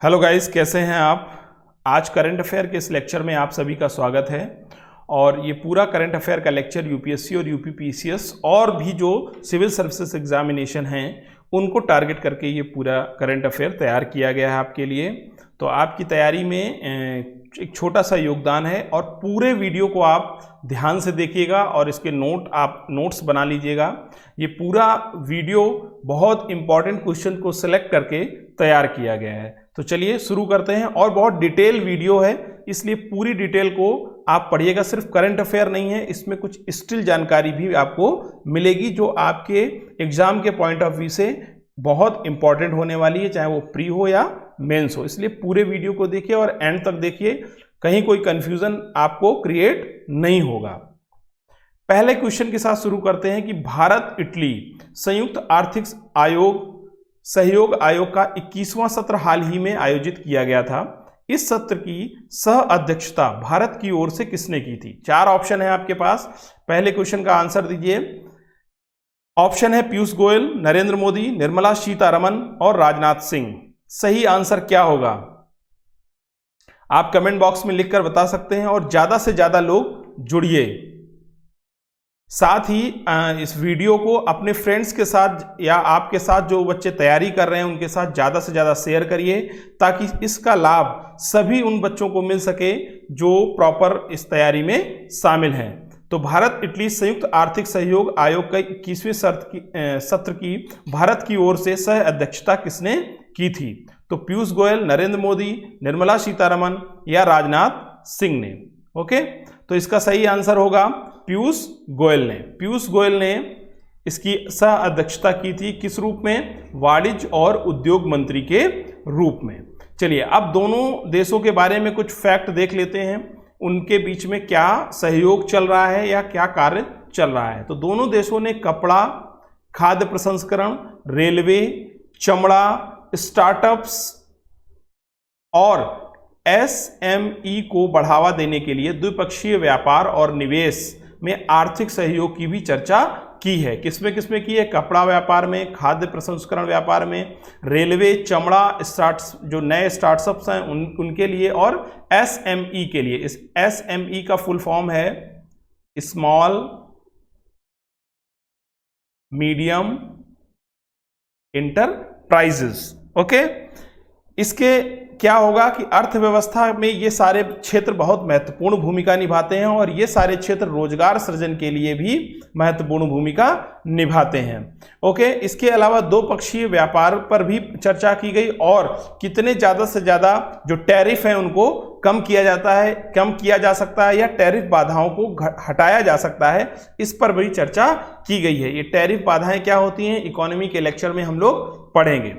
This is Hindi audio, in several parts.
हेलो गाइस, कैसे हैं आप। आज करंट अफेयर के इस लेक्चर में आप सभी का स्वागत है। और ये पूरा करंट अफेयर का लेक्चर यूपीएससी और यूपीपीसीएस और भी जो सिविल सर्विसेज एग्जामिनेशन हैं उनको टारगेट करके ये पूरा करंट अफेयर तैयार किया गया है आपके लिए। तो आपकी तैयारी में एक छोटा सा योगदान है और पूरे वीडियो को आप ध्यान से देखिएगा और इसके नोट्स बना लीजिएगा। ये पूरा वीडियो बहुत इंपॉर्टेंट क्वेश्चन को सिलेक्ट करके तैयार किया गया है। तो चलिए शुरू करते हैं। और बहुत डिटेल वीडियो है, इसलिए पूरी डिटेल को आप पढ़िएगा। सिर्फ करंट अफेयर नहीं है, इसमें कुछ स्टिल जानकारी भी आपको मिलेगी जो आपके एग्जाम के पॉइंट ऑफ व्यू से बहुत इंपॉर्टेंट होने वाली है, चाहे वो प्री हो या मेंस हो। इसलिए पूरे वीडियो को देखिए और एंड तक देखिए, कहीं कोई कंफ्यूजन आपको क्रिएट नहीं होगा। पहले क्वेश्चन के साथ शुरू करते हैं कि भारत इटली संयुक्त आर्थिक सहयोग आयोग का 21वां सत्र हाल ही में आयोजित किया गया था। इस सत्र की सह अध्यक्षता भारत की ओर से किसने की थी। 4 ऑप्शन है आपके पास। पहले क्वेश्चन का आंसर दीजिए। ऑप्शन है पीयूष गोयल, नरेंद्र मोदी, निर्मला सीतारमण और राजनाथ सिंह। सही आंसर क्या होगा आप कमेंट बॉक्स में लिखकर बता सकते हैं और ज्यादा से ज्यादा लोग जुड़िए। साथ ही इस वीडियो को अपने फ्रेंड्स के साथ या आपके साथ जो बच्चे तैयारी कर रहे हैं उनके साथ ज़्यादा से ज़्यादा शेयर करिए, ताकि इसका लाभ सभी उन बच्चों को मिल सके जो प्रॉपर इस तैयारी में शामिल हैं। तो भारत इटली संयुक्त आर्थिक सहयोग आयोग का 21वें सत्र की भारत की ओर से सह अध्यक्षता किसने की थी। तो पीयूष गोयल, नरेंद्र मोदी, निर्मला सीतारमण या राजनाथ सिंह ने। ओके, तो इसका सही आंसर होगा पीयूष गोयल ने। पीयूष गोयल ने इसकी सह अध्यक्षता की थी। किस रूप में? वाणिज्य और उद्योग मंत्री के रूप में। चलिए अब दोनों देशों के बारे में कुछ फैक्ट देख लेते हैं, उनके बीच में क्या सहयोग चल रहा है या क्या कार्य चल रहा है। तो दोनों देशों ने कपड़ा, खाद्य प्रसंस्करण, रेलवे, चमड़ा, स्टार्टअप्स और एसएमई को बढ़ावा देने के लिए द्विपक्षीय व्यापार और निवेश में आर्थिक सहयोग की भी चर्चा की है। किसमें किसमें की है? कपड़ा व्यापार में, खाद्य प्रसंस्करण व्यापार में, रेलवे, चमड़ा, जो नए स्टार्टअप्स हैं उनके लिए, और एसएमई के लिए। इस एसएमई का फुल फॉर्म है स्मॉल मीडियम इंटरप्राइजेस। ओके, इसके क्या होगा कि अर्थव्यवस्था में ये सारे क्षेत्र बहुत महत्वपूर्ण भूमिका निभाते हैं और ये सारे क्षेत्र रोजगार सृजन के लिए भी महत्वपूर्ण भूमिका निभाते हैं। ओके, इसके अलावा द्विपक्षीय व्यापार पर भी चर्चा की गई और कितने ज़्यादा से ज़्यादा जो टैरिफ हैं उनको कम किया जा सकता है या टैरिफ बाधाओं को हटाया जा सकता है, इस पर भी चर्चा की गई है। ये टैरिफ बाधाएं क्या होती हैं, इकोनॉमी के लेक्चर में हम लोग पढ़ेंगे।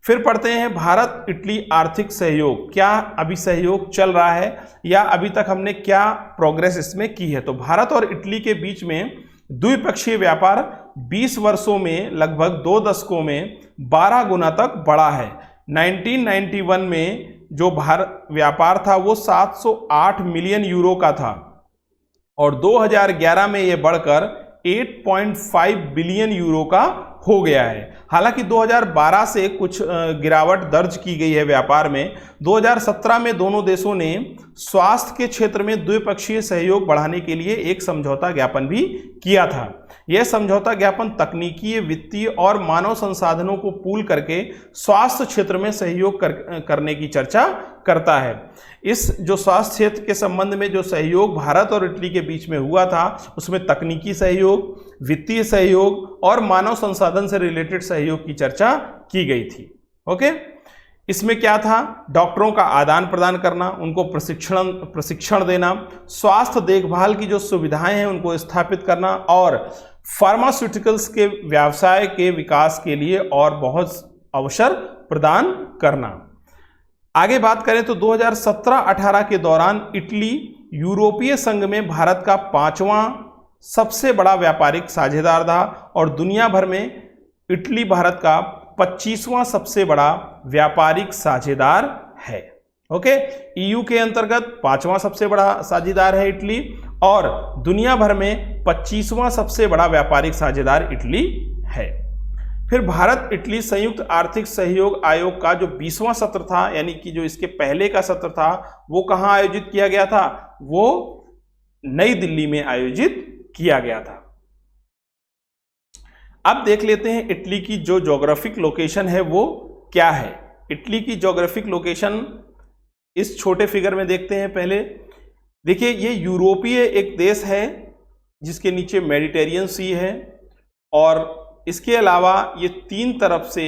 फिर पढ़ते हैं भारत इटली आर्थिक सहयोग। क्या अभी सहयोग चल रहा है या अभी तक हमने क्या प्रोग्रेस इसमें की है। तो भारत और इटली के बीच में द्विपक्षीय व्यापार 20 वर्षों में लगभग 2 दशकों में 12 गुना तक बढ़ा है। 1991 में जो भारत व्यापार था वो 708 मिलियन यूरो का था और 2011 में ये बढ़कर 8.5 बिलियन यूरो का हो गया है। हालांकि 2012 से कुछ गिरावट दर्ज की गई है व्यापार में। 2017 में दोनों देशों ने स्वास्थ्य के क्षेत्र में द्विपक्षीय सहयोग बढ़ाने के लिए एक समझौता ज्ञापन भी किया था। यह समझौता ज्ञापन तकनीकी, वित्तीय और मानव संसाधनों को पूल करके स्वास्थ्य क्षेत्र में सहयोग करने की चर्चा करता है। इस जो स्वास्थ्य क्षेत्र के संबंध में जो सहयोग भारत और इटली के बीच में हुआ था उसमें तकनीकी सहयोग, वित्तीय सहयोग और मानव संसाधन से रिलेटेड सहयोग की चर्चा की गई थी। ओके, इसमें क्या था? डॉक्टरों का आदान प्रदान करना, उनको प्रशिक्षण देना, स्वास्थ्य देखभाल की जो सुविधाएं हैं उनको स्थापित करना और फार्मास्यूटिकल्स के व्यवसाय के विकास के लिए और बहुत अवसर प्रदान करना। आगे बात करें तो 2017-18 के दौरान इटली यूरोपीय संघ में भारत का 5वां सबसे बड़ा व्यापारिक साझेदार था और दुनिया भर में इटली भारत का 25वां सबसे बड़ा व्यापारिक साझेदार है। ओके, ईयू के अंतर्गत 5वां सबसे बड़ा साझेदार है इटली और दुनिया भर में 25वां सबसे बड़ा व्यापारिक साझेदार इटली है। फिर भारत इटली संयुक्त आर्थिक सहयोग आयोग का जो 20वां सत्र था, यानी कि जो इसके पहले का सत्र था, वो कहाँ आयोजित किया गया था? वो नई दिल्ली में आयोजित किया गया था। अब देख लेते हैं इटली की जो ज्योग्राफिक लोकेशन है वो क्या है। इटली की ज्योग्राफिक लोकेशन इस छोटे फिगर में देखते हैं। पहले देखिए, ये यूरोपीय एक देश है जिसके नीचे मेडिटेरियन सी है, और इसके अलावा ये 3 तरफ से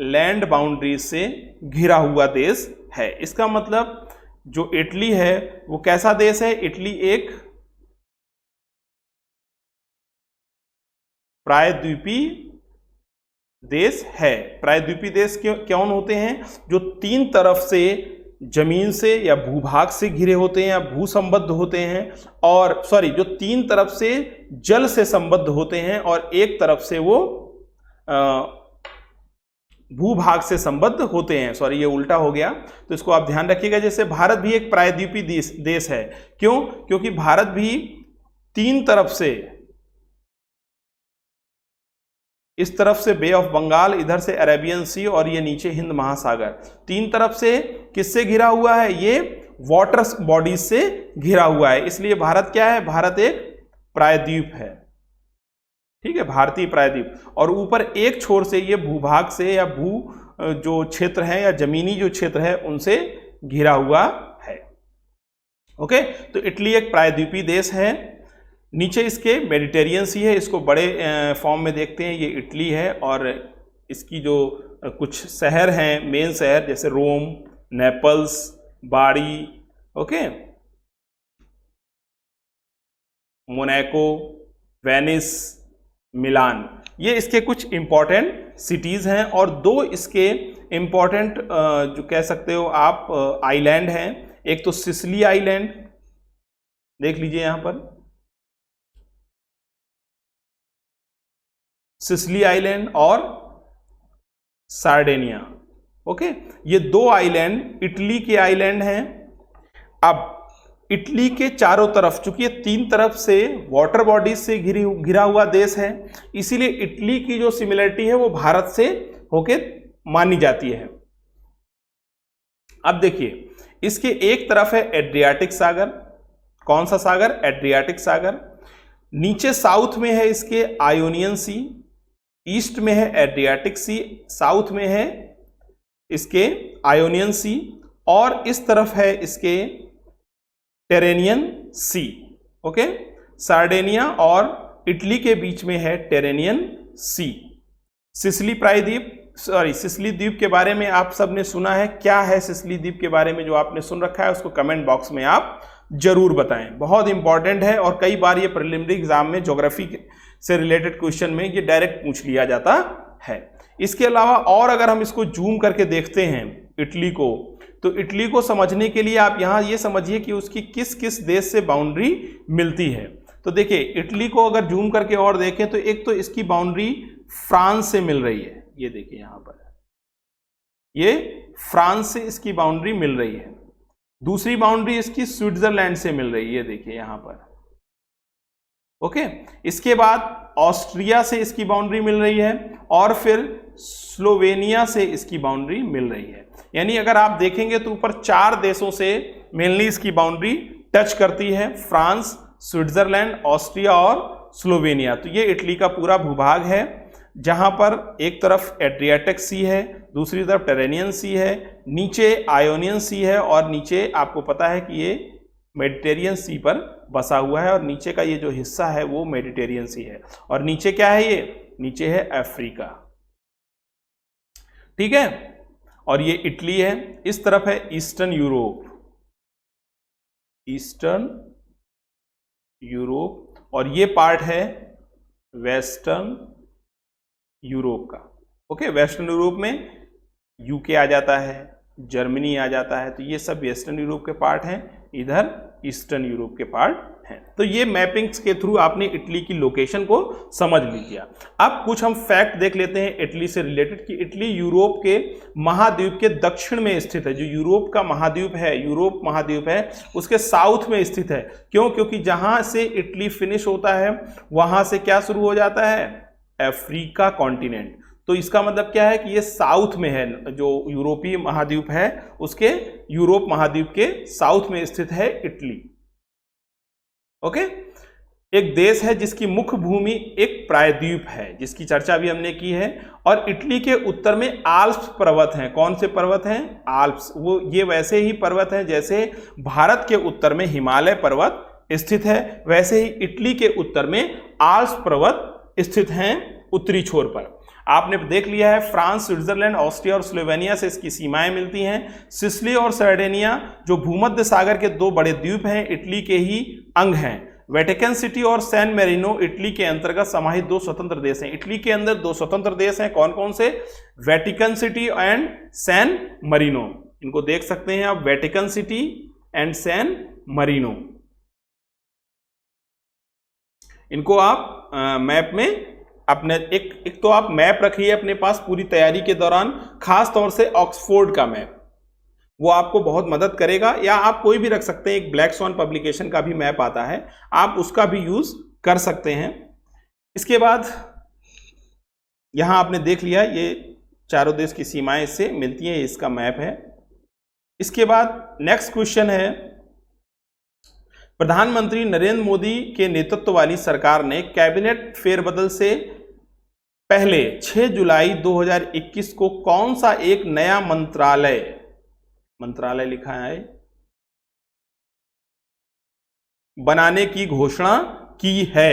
लैंड बाउंड्रीज से घिरा हुआ देश है। इसका मतलब जो इटली है वो कैसा देश है? इटली एक प्रायद्वीपीय देश है। प्रायद्वीपीय देश कौन होते हैं? जो 3 तरफ से जमीन से या भूभाग से घिरे होते हैं या भू संबद्ध होते हैं, और जो 3 तरफ से जल से संबद्ध होते हैं और एक तरफ से वो भूभाग से संबद्ध होते हैं। ये उल्टा हो गया, तो इसको आप ध्यान रखिएगा। जैसे भारत भी एक प्रायद्वीपीय देश है। क्यों? क्योंकि भारत भी 3 तरफ से, इस तरफ से बे ऑफ बंगाल, इधर से अरेबियन सी और ये नीचे हिंद महासागर, 3 तरफ से किससे घिरा हुआ है? ये वाटर बॉडीज से घिरा हुआ है। इसलिए भारत क्या है? भारत एक प्रायद्वीप है। ठीक है, भारतीय प्रायद्वीप। और ऊपर एक छोर से ये भूभाग से या भू जो क्षेत्र है या जमीनी जो क्षेत्र है उनसे घिरा हुआ है। ओके, तो इटली एक प्रायद्वीपीय देश है। नीचे इसके मेडिटेरियन सी है, इसको बड़े फॉर्म में देखते हैं, ये इटली है। और इसकी जो कुछ शहर हैं, मेन शहर, जैसे रोम, नेपल्स, बाड़ी, ओके, मोनाको, वेनिस, मिलान, ये इसके कुछ इंपॉर्टेंट सिटीज हैं। और 2 इसके इंपॉर्टेंट जो कह सकते हो आप आइलैंड हैं। एक तो सिसिली आइलैंड, देख लीजिए यहां पर, सिसिली आइलैंड और सार्डिनिया। ओके, ये 2 आइलैंड इटली के आइलैंड हैं। अब इटली के चारों तरफ, चूंकि ये 3 तरफ से वाटर बॉडीज से घिरा हुआ देश है, इसीलिए इटली की जो सिमिलरिटी है वो भारत से होके मानी जाती है। अब देखिए, इसके एक तरफ है एड्रियाटिक सागर। कौन सा सागर? एड्रियाटिक सागर। नीचे साउथ में है इसके आयोनियन सी, ईस्ट में है एड्रियाटिक सी, साउथ में है इसके आयोनियन सी, और इस तरफ है इसके टेरेनियन सी। ओके, सार्डिनिया और इटली के बीच में है टेरेनियन सी। सिसिली प्रायद्वीप, सिसिली द्वीप के बारे में आप सबने सुना है। क्या है सिसिली द्वीप के बारे में जो आपने सुन रखा है, उसको कमेंट बॉक्स में आप जरूर बताएं। बहुत इंपॉर्टेंट है और कई बार ये प्रिलिमिनरी एग्जाम में ज्योग्राफी से रिलेटेड क्वेश्चन में ये डायरेक्ट पूछ लिया जाता है। इसके अलावा और अगर हम इसको जूम करके देखते हैं इटली को, तो इटली को समझने के लिए आप यहाँ ये समझिए कि उसकी किस किस देश से बाउंड्री मिलती है। तो देखिए, इटली को अगर जूम करके और देखें तो एक तो इसकी बाउंड्री फ्रांस से मिल रही है। ये देखिए यहाँ पर, ये फ्रांस से इसकी बाउंड्री मिल रही है। दूसरी बाउंड्री इसकी स्विट्जरलैंड से मिल रही है, ये देखिए यहाँ पर। ओके, इसके बाद ऑस्ट्रिया से इसकी बाउंड्री मिल रही है, और फिर स्लोवेनिया से इसकी बाउंड्री मिल रही है। यानी अगर आप देखेंगे तो ऊपर 4 देशों से मेनली इसकी बाउंड्री टच करती है, फ्रांस, स्विट्जरलैंड, ऑस्ट्रिया और स्लोवेनिया। तो ये इटली का पूरा भूभाग है, जहां पर एक तरफ एड्रियाटिक सी है, दूसरी तरफ टेरेनियन सी है, नीचे आयोनियन सी है, और नीचे आपको पता है कि ये मेडिटेरियन सी पर बसा हुआ है, और नीचे का ये जो हिस्सा है वो मेडिटेरियन सी है। और नीचे क्या है? ये नीचे है अफ्रीका। ठीक है, और ये इटली है। इस तरफ है ईस्टर्न यूरोप, ईस्टर्न यूरोप, और ये पार्ट है वेस्टर्न यूरोप का। ओके, वेस्टर्न यूरोप में यूके आ जाता है, जर्मनी आ जाता है, तो ये सब वेस्टर्न यूरोप के पार्ट हैं, इधर ईस्टर्न यूरोप के पार्ट हैं। तो ये मैपिंग्स के थ्रू आपने इटली की लोकेशन को समझ लीजिए। अब कुछ हम फैक्ट देख लेते हैं इटली से रिलेटेड कि इटली यूरोप के महाद्वीप के दक्षिण में स्थित है। जो यूरोप का महाद्वीप है, यूरोप महाद्वीप है, उसके साउथ में स्थित है। क्यों? क्योंकि जहां से इटली फिनिश होता है वहां से क्या शुरू हो जाता है? Africa continent. तो इसका मतलब क्या है कि ये साउथ में है, जो यूरोपीय महाद्वीप है उसके यूरोप महाद्वीप के साउथ में स्थित है इटली। ओके, एक देश है जिसकी मुख्य भूमि एक प्रायद्वीप है, जिसकी चर्चा भी हमने की है। और इटली के उत्तर में आल्प्स पर्वत हैं। कौन से पर्वत हैं? आल्प्स। वो ये वैसे ही पर्वत हैं जैसे भारत के उत्तर में हिमालय पर्वत स्थित है, वैसे ही इटली के उत्तर में आल्प्स पर्वत स्थित हैं उत्तरी छोर पर। आपने देख लिया है फ्रांस, स्विट्जरलैंड, ऑस्ट्रिया और स्लोवेनिया से इसकी सीमाएं मिलती हैं। सिसिली और सर्डेनिया जो भूमध्य सागर के दो बड़े द्वीप हैं, इटली के ही अंग हैं। वेटिकन सिटी और सैन मेरिनो इटली के अंतर्गत समाहित दो स्वतंत्र देश हैं। इटली के अंदर दो स्वतंत्र देश हैं, कौन कौन से? Vatican City and San Marino. इनको देख सकते हैं आप, Vatican City and San Marino. इनको आप मैप में अपने एक तो आप मैप रखिए अपने पास पूरी तैयारी के दौरान, खास तौर से ऑक्सफोर्ड का मैप, वो आपको बहुत मदद करेगा। या आप कोई भी रख सकते हैं, एक ब्लैक स्वॉन पब्लिकेशन का भी मैप आता है, आप उसका भी यूज कर सकते हैं। इसके बाद यहां आपने देख लिया ये चारों देश की सीमाएं इससे मिलती हैं, इसका मैप है। इसके बाद नेक्स्ट क्वेश्चन है, प्रधानमंत्री नरेंद्र मोदी के नेतृत्व वाली सरकार ने कैबिनेट फेरबदल से पहले 6 जुलाई 2021 को कौन सा एक नया मंत्रालय लिखा है बनाने की घोषणा की है?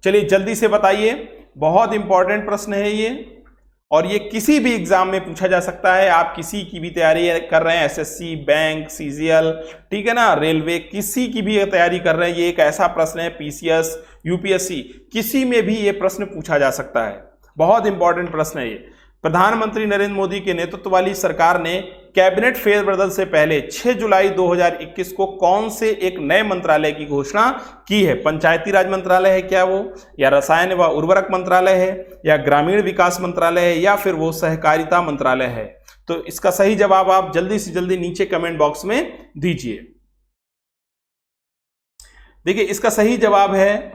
चलिए जल्दी से बताइए, बहुत इंपॉर्टेंट प्रश्न है ये, और ये किसी भी एग्जाम में पूछा जा सकता है। आप किसी की भी तैयारी कर रहे हैं, एसएससी, बैंक, सीजीएल, ठीक है ना, रेलवे, किसी की भी तैयारी कर रहे हैं, ये एक ऐसा प्रश्न है, पीसीएस, यूपीएससी, किसी में भी ये प्रश्न पूछा जा सकता है। बहुत इंपॉर्टेंट प्रश्न है ये। प्रधानमंत्री नरेंद्र मोदी के नेतृत्व वाली सरकार ने कैबिनेट फेरबदल से पहले 6 जुलाई 2021 को कौन से एक नए मंत्रालय की घोषणा की है? पंचायती राज मंत्रालय है क्या वो, या रसायन व उर्वरक मंत्रालय है, या ग्रामीण विकास मंत्रालय है, या फिर वो सहकारिता मंत्रालय है? तो इसका सही जवाब आप जल्दी से जल्दी नीचे कमेंट बॉक्स में दीजिए। देखिए इसका सही जवाब है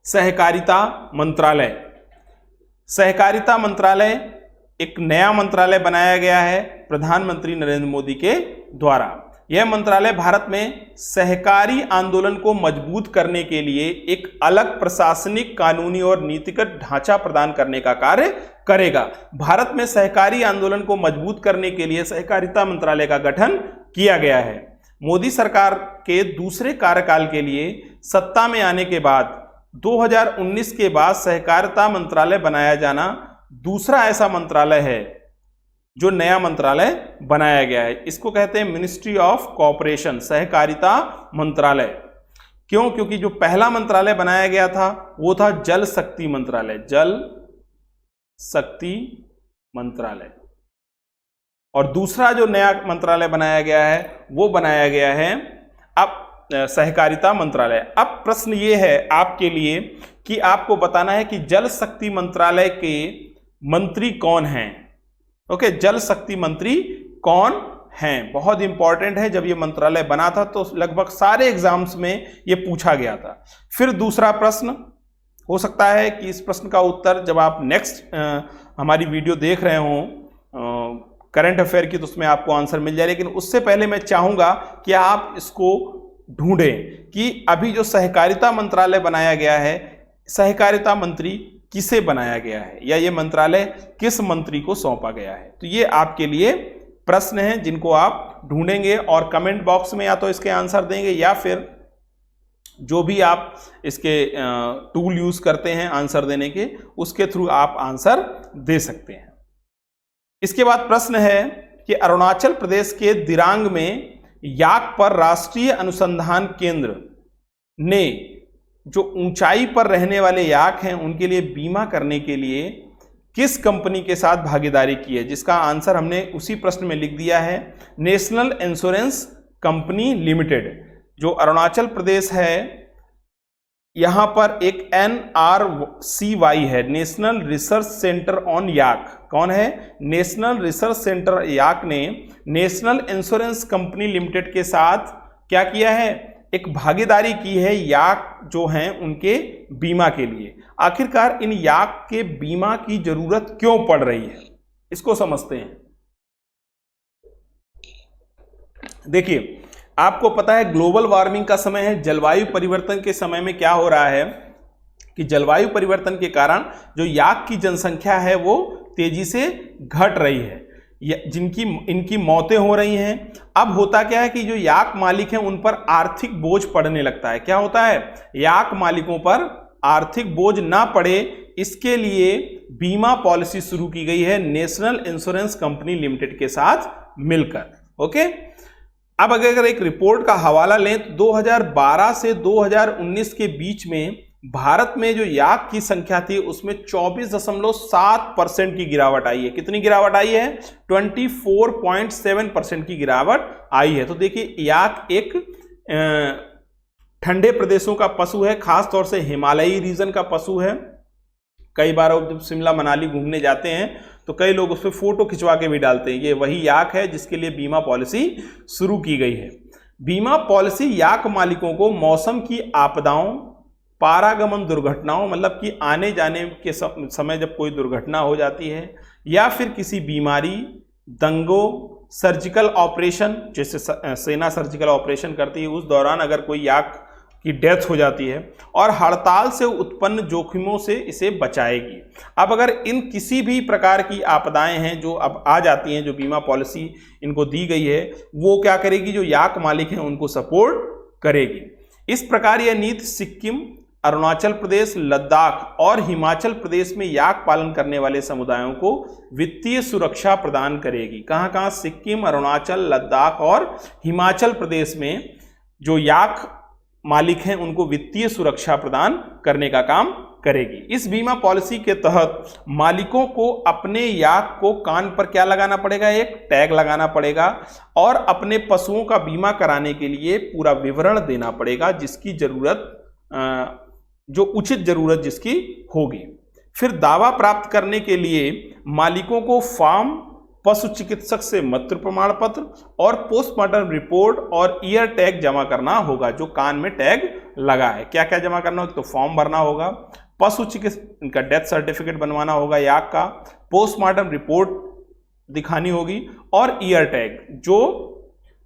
सहकारिता मंत्रालय। सहकारिता मंत्रालय एक नया मंत्रालय बनाया गया है प्रधानमंत्री नरेंद्र मोदी के द्वारा। यह मंत्रालय भारत में सहकारी आंदोलन को मजबूत करने के लिए एक अलग प्रशासनिक, कानूनी और नीतिगत ढांचा प्रदान करने का कार्य करेगा। भारत में सहकारी आंदोलन को मजबूत करने के लिए सहकारिता मंत्रालय का गठन किया गया है। मोदी सरकार के दूसरे कार्यकाल के लिए सत्ता में आने के बाद 2019 के बाद सहकारिता मंत्रालय बनाया जाना दूसरा ऐसा मंत्रालय है जो नया मंत्रालय बनाया गया है। इसको कहते हैं मिनिस्ट्री ऑफ कोऑपरेशन, सहकारिता मंत्रालय। क्यों? क्योंकि जो पहला मंत्रालय बनाया गया था वो था जल शक्ति मंत्रालय, जल शक्ति मंत्रालय। और दूसरा जो नया मंत्रालय बनाया गया है वो बनाया गया है अब सहकारिता मंत्रालय। अब प्रश्न ये है आपके लिए कि आपको बताना है कि जल शक्ति मंत्रालय के मंत्री कौन हैं। ओके, जल शक्ति मंत्री कौन हैं, बहुत इंपॉर्टेंट है। जब ये मंत्रालय बना था तो लगभग सारे एग्जाम्स में ये पूछा गया था। फिर दूसरा प्रश्न हो सकता है कि इस प्रश्न का उत्तर जब आप नेक्स्ट हमारी वीडियो देख रहे हो करंट अफेयर की, तो उसमें आपको आंसर मिल जाए। लेकिन उससे पहले मैं चाहूंगा कि आप इसको ढूंढें कि अभी जो सहकारिता मंत्रालय बनाया गया है, सहकारिता मंत्री किसे बनाया गया है, या ये मंत्रालय किस मंत्री को सौंपा गया है। तो ये आपके लिए प्रश्न हैं जिनको आप ढूंढेंगे और कमेंट बॉक्स में या तो इसके आंसर देंगे, या फिर जो भी आप इसके टूल यूज करते हैं आंसर देने के, उसके थ्रू आप आंसर दे सकते हैं। इसके बाद प्रश्न है कि अरुणाचल प्रदेश के दिरांग में याक पर राष्ट्रीय अनुसंधान केंद्र ने जो ऊंचाई पर रहने वाले याक हैं उनके लिए बीमा करने के लिए किस कंपनी के साथ भागीदारी की है? जिसका आंसर हमने उसी प्रश्न में लिख दिया है, नेशनल इंश्योरेंस कंपनी लिमिटेड। जो अरुणाचल प्रदेश है यहां पर एक NRCY है, नेशनल रिसर्च सेंटर ऑन याक। कौन है? नेशनल रिसर्च सेंटर याक ने नेशनल इंश्योरेंस कंपनी लिमिटेड के साथ क्या किया है? एक भागीदारी की है याक जो हैं उनके बीमा के लिए। आखिरकार इन याक के बीमा की जरूरत क्यों पड़ रही है, इसको समझते हैं। देखिए, आपको पता है ग्लोबल वार्मिंग का समय है, जलवायु परिवर्तन के समय में क्या हो रहा है कि जलवायु परिवर्तन के कारण जो याक की जनसंख्या है वो तेजी से घट रही है, इनकी मौतें हो रही हैं। अब होता क्या है कि जो याक मालिक हैं उन पर आर्थिक बोझ पड़ने लगता है। क्या होता है, याक मालिकों पर आर्थिक बोझ ना पड़े इसके लिए बीमा पॉलिसी शुरू की गई है नेशनल इंश्योरेंस कंपनी लिमिटेड के साथ मिलकर। ओके, अब अगर एक रिपोर्ट का हवाला लें तो 2012 से 2019 के बीच में भारत में जो याक की संख्या थी उसमें 24.7% की गिरावट आई है। कितनी गिरावट आई है? 24.7% की गिरावट आई है। तो देखिए, याक एक ठंडे प्रदेशों का पशु है, खास तौर से हिमालयी रीजन का पशु है। कई बार जब शिमला मनाली घूमने जाते हैं तो कई लोग उस पर फोटो खिंचवा के भी डालते हैं। ये वही याक है जिसके लिए बीमा पॉलिसी शुरू की गई है। बीमा पॉलिसी याक मालिकों को मौसम की आपदाओं, पारागमन दुर्घटनाओं, मतलब कि आने जाने के समय जब कोई दुर्घटना हो जाती है या फिर किसी बीमारी, दंगों, सर्जिकल ऑपरेशन, जैसे सेना सर्जिकल ऑपरेशन करती है उस दौरान अगर कोई याक की डेथ हो जाती है, और हड़ताल से उत्पन्न जोखिमों से इसे बचाएगी। अब अगर इन किसी भी प्रकार की आपदाएं हैं जो अब आ जाती हैं, जो बीमा पॉलिसी इनको दी गई है, वो क्या करेगी, जो याक मालिक हैं उनको सपोर्ट करेगी। इस प्रकार यह नीति सिक्किम, अरुणाचल प्रदेश, लद्दाख और हिमाचल प्रदेश में याक पालन करने वाले समुदायों को वित्तीय सुरक्षा प्रदान करेगी। कहाँ? सिक्किम, अरुणाचल, लद्दाख और हिमाचल प्रदेश में जो याक मालिक हैं उनको वित्तीय सुरक्षा प्रदान करने का काम करेगी। इस बीमा पॉलिसी के तहत मालिकों को अपने याक को कान पर क्या लगाना पड़ेगा, एक टैग लगाना पड़ेगा, और अपने पशुओं का बीमा कराने के लिए पूरा विवरण देना पड़ेगा, जिसकी जरूरत, जो उचित जरूरत जिसकी होगी। फिर दावा प्राप्त करने के लिए मालिकों को फॉर्म, पशु चिकित्सक से मृत्यु प्रमाण पत्र और पोस्टमार्टम रिपोर्ट और ईयर टैग जमा करना होगा। जो कान में टैग लगा है, क्या क्या जमा करना होगा, तो फॉर्म भरना होगा, पशु चिकित्सक इनका डेथ सर्टिफिकेट बनवाना होगा याक का, पोस्टमार्टम रिपोर्ट दिखानी होगी, और ईयर टैग जो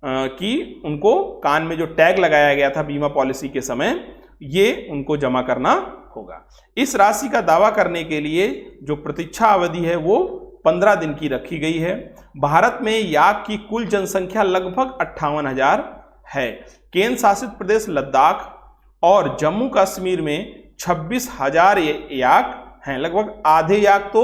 कि उनको कान में जो टैग लगाया गया था बीमा पॉलिसी के समय, ये उनको जमा करना होगा। इस राशि का दावा करने के लिए जो प्रतीक्षा अवधि है वो 15 दिन की रखी गई है। भारत में याक की कुल जनसंख्या लगभग 58,000 है। केंद्र शासित प्रदेश लद्दाख और जम्मू कश्मीर में 26,000 याक हैं। लगभग आधे याक तो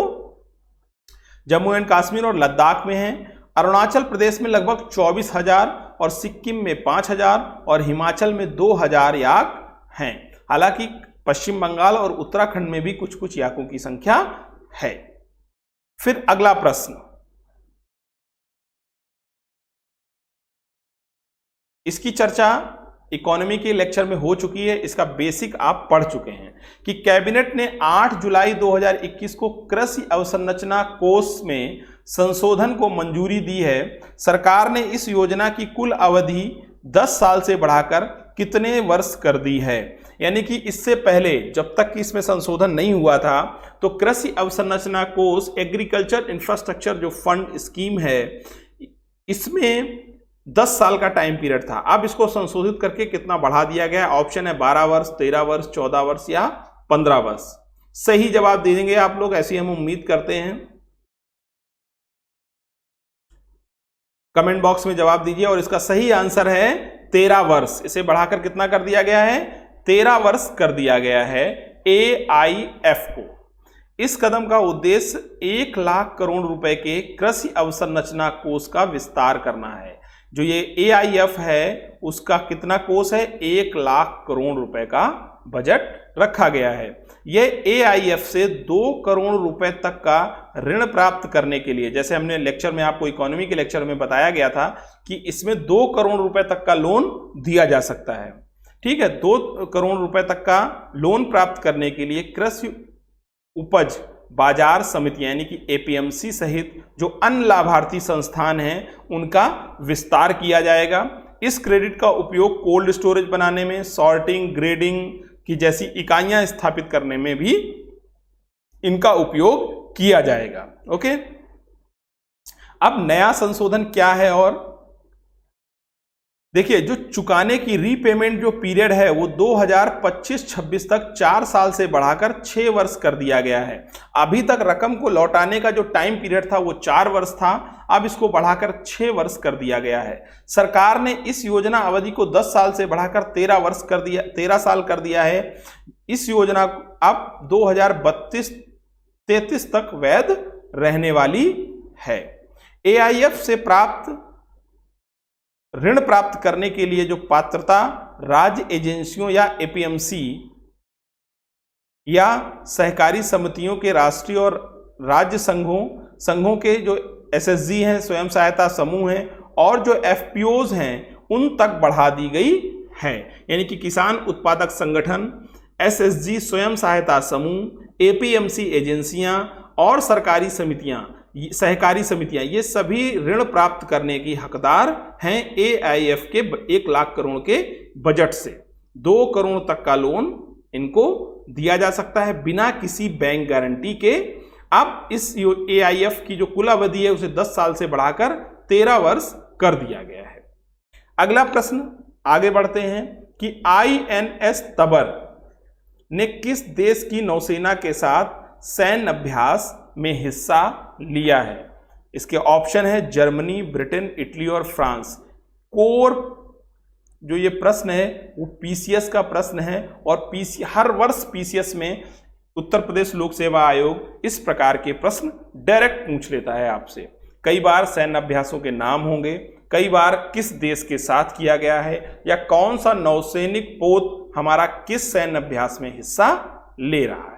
जम्मू एंड कश्मीर और लद्दाख में हैं। अरुणाचल प्रदेश में लगभग 24,000 और सिक्किम में 5,000 और हिमाचल में 2,000 याक हैं। हालांकि पश्चिम बंगाल और उत्तराखंड में भी कुछ कुछ याकों की संख्या है। फिर अगला प्रश्न, इसकी चर्चा इकोनॉमी के लेक्चर में हो चुकी है, इसका बेसिक आप पढ़ चुके हैं कि कैबिनेट ने 8 जुलाई 2021 को कृषि अवसंरचना कोष में संशोधन को मंजूरी दी है। सरकार ने इस योजना की कुल अवधि 10 साल से बढ़ाकर कितने वर्ष कर दी है? यानी कि इससे पहले जब तक कि इसमें संशोधन नहीं हुआ था तो कृषि अवसंरचना कोष, एग्रीकल्चर इंफ्रास्ट्रक्चर जो फंड स्कीम है, इसमें 10 साल का टाइम पीरियड था। अब इसको संशोधित करके कितना बढ़ा दिया गया? ऑप्शन है 12 वर्ष, 13 वर्ष, 14 वर्ष या 15 वर्ष। सही जवाब दे देंगे आप लोग, ऐसी हम उम्मीद करते हैं। कमेंट बॉक्स में जवाब दीजिए। और इसका सही आंसर है 13 वर्ष। इसे बढ़ाकर कितना कर दिया गया है? 13 वर्ष कर दिया गया है AIF को। इस कदम का उद्देश्य 1 लाख करोड़ रुपए के कृषि अवसंरचना कोष का विस्तार करना है। जो ये AIF है उसका कितना कोष है? 1 लाख करोड़ रुपए का बजट रखा गया है। यह AIF से 2 करोड़ रुपए तक का ऋण प्राप्त करने के लिए, जैसे हमने लेक्चर में आपको इकोनॉमी के लेक्चर में बताया गया था कि इसमें 2 करोड़ रुपए तक का लोन दिया जा सकता है। ठीक है, 2 करोड़ रुपए तक का लोन प्राप्त करने के लिए कृषि उपज बाजार समिति यानी कि APMC सहित जो अन्य लाभार्थी संस्थान हैं उनका विस्तार किया जाएगा। इस क्रेडिट का उपयोग कोल्ड स्टोरेज बनाने में, सॉर्टिंग, ग्रेडिंग की जैसी इकाइयां स्थापित करने में भी इनका उपयोग किया जाएगा। ओके, अब नया संशोधन क्या है? और देखिए, जो चुकाने की रीपेमेंट जो पीरियड है वो 2025-26 तक 4 साल से बढ़ाकर 6 वर्ष कर दिया गया है। अभी तक रकम को लौटाने का जो टाइम पीरियड था वो 4 वर्ष था, अब इसको बढ़ाकर 6 वर्ष कर दिया गया है। सरकार ने इस योजना अवधि को 10 साल से बढ़ाकर 13 साल कर दिया है। इस योजना अब 2032-33 तक वैध रहने वाली है। AIF से ऋण प्राप्त करने के लिए जो पात्रता राज्य एजेंसियों या APMC या सहकारी समितियों के राष्ट्रीय और राज्य संघों के जो SSG हैं, स्वयं सहायता समूह हैं, और जो FPOs हैं उन तक बढ़ा दी गई है। यानी कि किसान उत्पादक संगठन, SSG स्वयं सहायता समूह, APMC एजेंसियां और सहकारी समितियां ये सभी ऋण प्राप्त करने की हकदार हैं AIF के 1 लाख करोड़ के बजट से। 2 करोड़ तक का लोन इनको दिया जा सकता है बिना किसी बैंक गारंटी के। अब इस AIF की जो कुल अवधि है उसे 10 साल से बढ़ाकर 13 वर्ष कर दिया गया है। अगला प्रश्न, आगे बढ़ते हैं कि INS तबर ने किस देश की नौसेना के साथ सैन्य अभ्यास में हिस्सा लिया है? इसके ऑप्शन है जर्मनी, ब्रिटेन, इटली और फ्रांस। कोर जो ये प्रश्न है वो PCS का प्रश्न है, और हर वर्ष PCS में उत्तर प्रदेश लोक सेवा आयोग इस प्रकार के प्रश्न डायरेक्ट पूछ लेता है आपसे। कई बार सैन्य अभ्यासों के नाम होंगे, कई बार किस देश के साथ किया गया है, या कौन सा नौसैनिक पोत हमारा किस सैन्य अभ्यास में हिस्सा ले रहा है।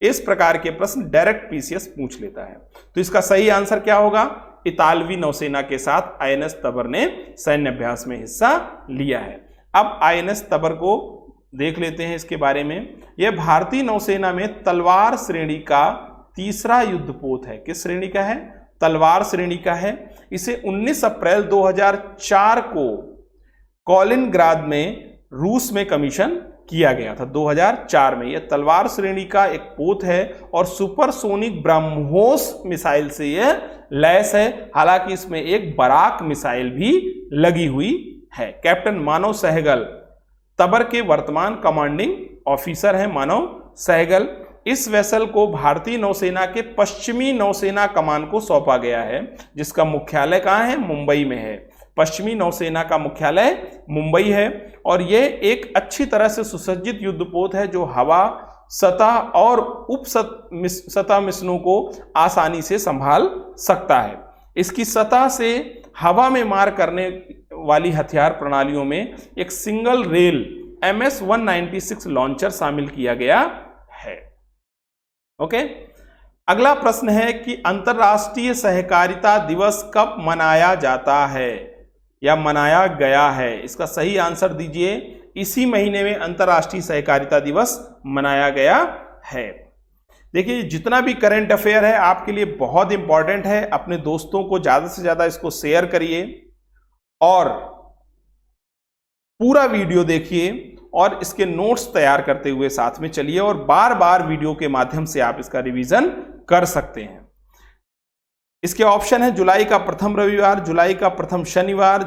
इस प्रकार के प्रश्न डायरेक्ट PCS पूछ लेता है। तो इसका सही आंसर क्या होगा? इतालवी नौसेना के साथ INS तबर ने सैन्य अभ्यास में हिस्सा लिया है। अब INS तबर को देख लेते हैं इसके बारे में। यह भारतीय नौसेना में तलवार श्रेणी का तीसरा युद्धपोत है। किस श्रेणी का है? तलवार श्रेणी का है। इसे 19 अप्रैल 2004 को कॉलिनग्राद में रूस में कमीशन किया गया था। 2004 में यह तलवार श्रेणी का एक पोत है और सुपरसोनिक ब्रह्मोस मिसाइल से यह लैस है। हालांकि इसमें एक बराक मिसाइल भी लगी हुई है। कैप्टन मानव सहगल तबर के वर्तमान कमांडिंग ऑफिसर हैं। मानव सहगल, इस वेसल को भारतीय नौसेना के पश्चिमी नौसेना कमान को सौंपा गया है, जिसका मुख्यालय कहाँ है? मुंबई में है। पश्चिमी नौसेना का मुख्यालय मुंबई है, और यह एक अच्छी तरह से सुसज्जित युद्धपोत है जो हवा, सतह और उप सतह मिशनों को आसानी से संभाल सकता है। इसकी सतह से हवा में मार करने वाली हथियार प्रणालियों में एक सिंगल रेल MS-196 लॉन्चर शामिल किया गया है। ओके, अगला प्रश्न है कि अंतर्राष्ट्रीय सहकारिता दिवस कब मनाया जाता है या मनाया गया है? इसका सही आंसर दीजिए। इसी महीने में अंतर्राष्ट्रीय सहकारिता दिवस मनाया गया है। देखिए, जितना भी करंट अफेयर है आपके लिए बहुत इंपॉर्टेंट है। अपने दोस्तों को ज्यादा से ज्यादा इसको शेयर करिए और पूरा वीडियो देखिए और इसके नोट्स तैयार करते हुए साथ में चलिए, और बार बार वीडियो के माध्यम से आप इसका रिवीजन कर सकते हैं। इसके ऑप्शन है जुलाई का प्रथम रविवार, जुलाई का प्रथम शनिवार,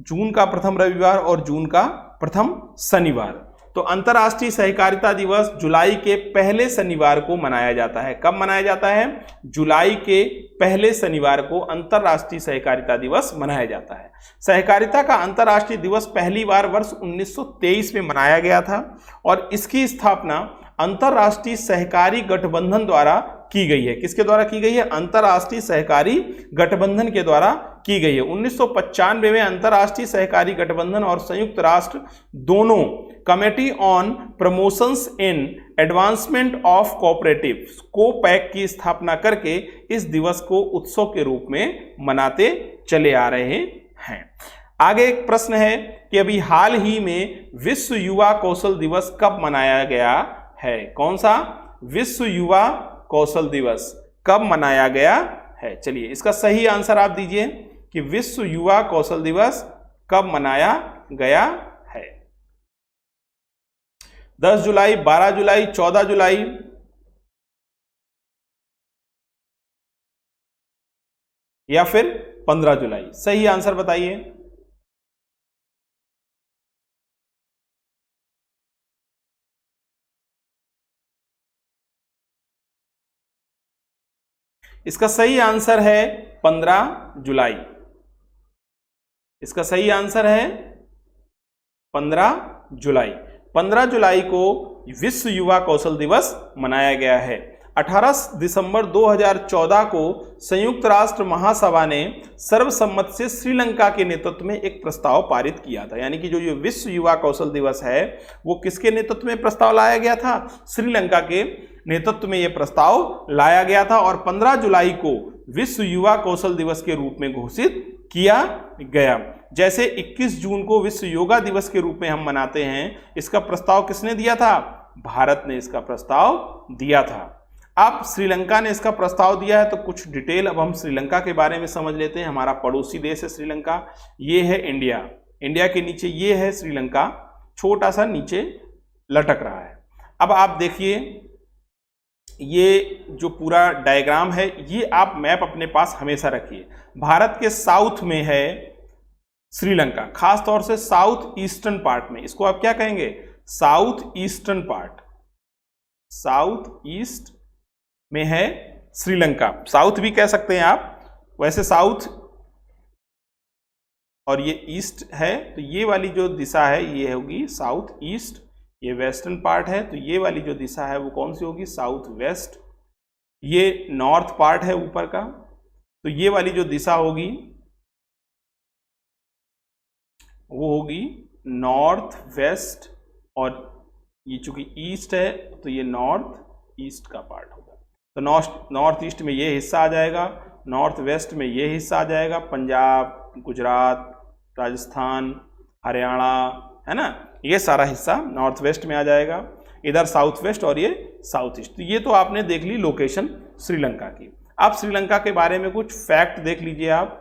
जून का प्रथम रविवार और जून का प्रथम शनिवार। तो अंतर्राष्ट्रीय सहकारिता दिवस जुलाई के पहले शनिवार को मनाया जाता है। कब मनाया जाता है? जुलाई के पहले शनिवार को अंतर्राष्ट्रीय सहकारिता दिवस मनाया जाता है। सहकारिता का अंतर्राष्ट्रीय दिवस पहली बार वर्ष 1923 में मनाया गया था, और इसकी स्थापना अंतर्राष्ट्रीय सहकारी गठबंधन द्वारा की गई है। किसके द्वारा की गई है? अंतर्राष्ट्रीय सहकारी गठबंधन के द्वारा की गई है। 1995 में अंतर्राष्ट्रीय सहकारी गठबंधन और संयुक्त राष्ट्र दोनों committee on promotions in advancement of cooperatives कोपैक की स्थापना करके इस दिवस को उत्सव के रूप में मनाते चले आ रहे हैं। आगे एक प्रश्न है कि अभी हाल ही में विश्व युवा कौशल दिवस कब मनाया गया है? कौन सा? विश्व युवा कौशल दिवस कब मनाया गया है? चलिए, इसका सही आंसर आप दीजिए कि विश्व युवा कौशल दिवस कब मनाया गया है? 10 जुलाई, 12 जुलाई, 14 जुलाई, या फिर 15 जुलाई? सही आंसर बताइए। इसका सही आंसर है 15 जुलाई। इसका सही आंसर है 15 जुलाई। 15 जुलाई को विश्व युवा कौशल दिवस मनाया गया है। 18 दिसंबर 2014 को संयुक्त राष्ट्र महासभा ने सर्वसम्मति से श्रीलंका के नेतृत्व में एक प्रस्ताव पारित किया था। यानी कि जो ये विश्व युवा कौशल दिवस है वो किसके नेतृत्व में प्रस्ताव लाया गया था? श्रीलंका के नेतृत्व में यह प्रस्ताव लाया गया था और 15 जुलाई को विश्व युवा कौशल दिवस के रूप में घोषित किया गया। जैसे 21 जून को विश्व योगा दिवस के रूप में हम मनाते हैं, इसका प्रस्ताव किसने दिया था? भारत ने इसका प्रस्ताव दिया था। अब श्रीलंका ने इसका प्रस्ताव दिया है, तो कुछ डिटेल अब हम श्रीलंका के बारे में समझ लेते हैं। हमारा पड़ोसी देश है श्रीलंका, ये है इंडिया, इंडिया के नीचे ये है श्रीलंका, छोटा सा नीचे लटक रहा है। अब आप देखिए ये जो पूरा डायग्राम है ये आप मैप अपने पास हमेशा रखिए। भारत के साउथ में है श्रीलंका, खास तौर से साउथ ईस्टर्न पार्ट में, इसको आप क्या कहेंगे? South eastern part, south east में है श्रीलंका, साउथ भी कह सकते हैं आप। वैसे साउथ और ये ईस्ट है, तो ये वाली जो दिशा है ये होगी साउथ ईस्ट, ये वेस्टर्न पार्ट है, तो ये वाली जो दिशा है वो कौन सी होगी? South west. ये नॉर्थ पार्ट है ऊपर का, तो ये वाली जो दिशा होगी वो होगी नॉर्थ वेस्ट, और ये चूंकि ईस्ट है तो ये नॉर्थ ईस्ट का पार्ट होगा। तो नॉर्थ ईस्ट में ये हिस्सा आ जाएगा, नॉर्थ वेस्ट में ये हिस्सा आ जाएगा, पंजाब, गुजरात, राजस्थान, हरियाणा, है ना, ये सारा हिस्सा नॉर्थ वेस्ट में आ जाएगा। इधर साउथ वेस्ट और ये साउथ ईस्ट। तो ये तो आपने देख ली लोकेशन श्रीलंका की। अब श्रीलंका के बारे में कुछ फैक्ट देख लीजिए आप,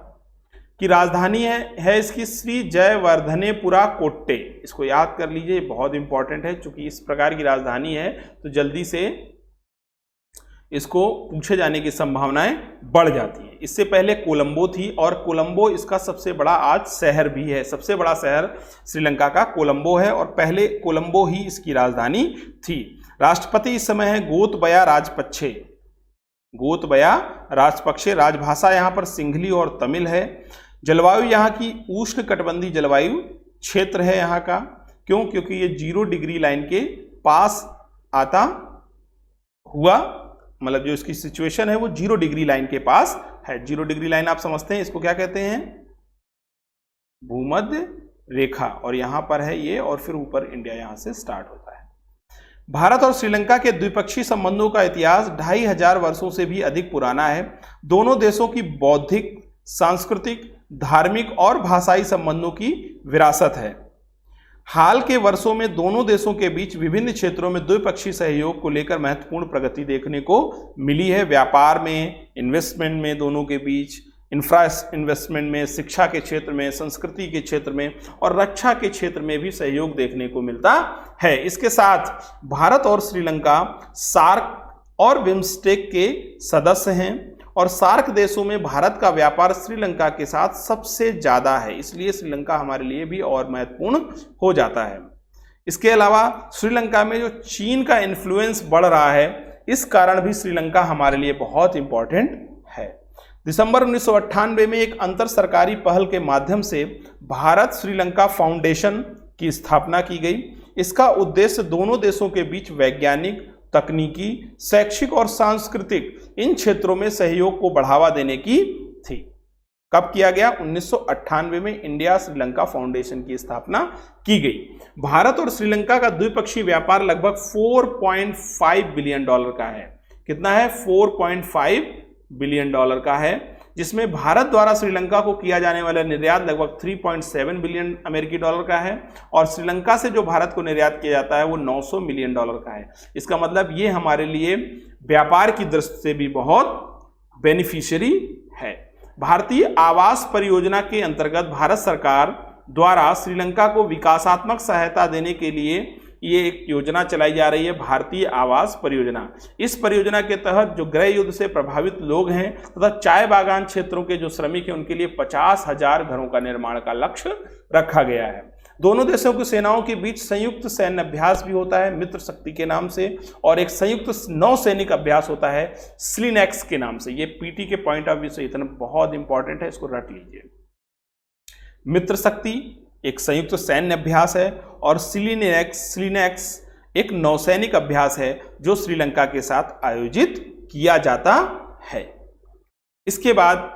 कि राजधानी है इसकी श्री जयवर्धनेपुरा कोट्टे। इसको याद कर लीजिए, बहुत इंपॉर्टेंट है, चूंकि इस प्रकार की राजधानी है तो जल्दी से इसको पूछे जाने की संभावनाएं बढ़ जाती हैं। इससे पहले कोलंबो थी, और कोलंबो इसका सबसे बड़ा आज शहर भी है। सबसे बड़ा शहर श्रीलंका का कोलंबो है, और पहले कोलंबो ही इसकी राजधानी थी। राष्ट्रपति इस समय है गोतबया राजपक्षे, गोतबया राजपक्षे। राजभाषा यहाँ पर सिंहली और तमिल है। जलवायु यहाँ की उष्ण कटिबंधीय जलवायु क्षेत्र है यहाँ का। क्यों? क्योंकि ये 0 डिग्री लाइन के पास आता हुआ, मतलब जो इसकी सिचुएशन है वो 0 डिग्री लाइन के पास है। 0 डिग्री लाइन आप समझते हैं, इसको क्या कहते हैं? भूमध्य रेखा। और यहाँ पर है ये, और फिर ऊपर इंडिया यहाँ से स्टार्ट होता है। भारत और श्रीलंका के द्विपक्षीय संबंधों का इतिहास 2500 वर्षों से भी अधिक पुराना है। दोनों देशों की बौद्धिक, सांस्कृतिक, धार्मिक और भाषाई संबंधों की विरासत है। हाल के वर्षों में दोनों देशों के बीच विभिन्न क्षेत्रों में द्विपक्षीय सहयोग को लेकर महत्वपूर्ण प्रगति देखने को मिली है। व्यापार में, इन्वेस्टमेंट में दोनों के बीच, इंफ्रा इन्वेस्टमेंट में, शिक्षा के क्षेत्र में, संस्कृति के क्षेत्र में और रक्षा के क्षेत्र में भी सहयोग देखने को मिलता है। इसके साथ भारत और श्रीलंका सार्क और बिम्स्टेक के सदस्य हैं, और सार्क देशों में भारत का व्यापार श्रीलंका के साथ सबसे ज़्यादा है, इसलिए श्रीलंका हमारे लिए भी और महत्वपूर्ण हो जाता है। इसके अलावा श्रीलंका में जो चीन का इन्फ्लुएंस बढ़ रहा है, इस कारण भी श्रीलंका हमारे लिए बहुत इंपॉर्टेंट है। दिसंबर 1998 में एक अंतर सरकारी पहल के माध्यम से भारत श्रीलंका फाउंडेशन की स्थापना की गई। इसका उद्देश्य दोनों देशों के बीच वैज्ञानिक, तकनीकी, शैक्षिक और सांस्कृतिक इन क्षेत्रों में सहयोग को बढ़ावा देने की थी। कब किया गया? 1998 में इंडिया श्रीलंका फाउंडेशन की स्थापना की गई। भारत और श्रीलंका का द्विपक्षीय व्यापार लगभग $4.5 बिलियन का है। कितना है? $4.5 बिलियन का है, जिसमें भारत द्वारा श्रीलंका को किया जाने वाला निर्यात लगभग 3.7 बिलियन अमेरिकी डॉलर का है, और श्रीलंका से जो भारत को निर्यात किया जाता है वो 900 मिलियन डॉलर का है। इसका मतलब ये हमारे लिए व्यापार की दृष्टि से भी बहुत बेनिफिशियरी है। भारतीय आवास परियोजना के अंतर्गत भारत सरकार द्वारा श्रीलंका को विकासात्मक सहायता देने के लिए ये एक योजना चलाई जा रही है, भारतीय आवास परियोजना। इस परियोजना के तहत जो गृह युद्ध से प्रभावित लोग हैं तथा चाय बागान क्षेत्रों के जो श्रमिक हैं उनके लिए 50,000 घरों का निर्माण का लक्ष्य रखा गया है। दोनों देशों की सेनाओं के बीच संयुक्त सैन्य अभ्यास भी होता है मित्र शक्ति के नाम से, और एक संयुक्त नौसैनिक अभ्यास होता है स्लिनेक्स के नाम से। ये पीटी के पॉइंट ऑफ व्यू से इतना बहुत इंपॉर्टेंट है, इसको रट लीजिए। मित्र शक्ति एक संयुक्त सैन्य अभ्यास है और स्लिनेक्स एक नौसैनिक अभ्यास है जो श्रीलंका के साथ आयोजित किया जाता है। इसके बाद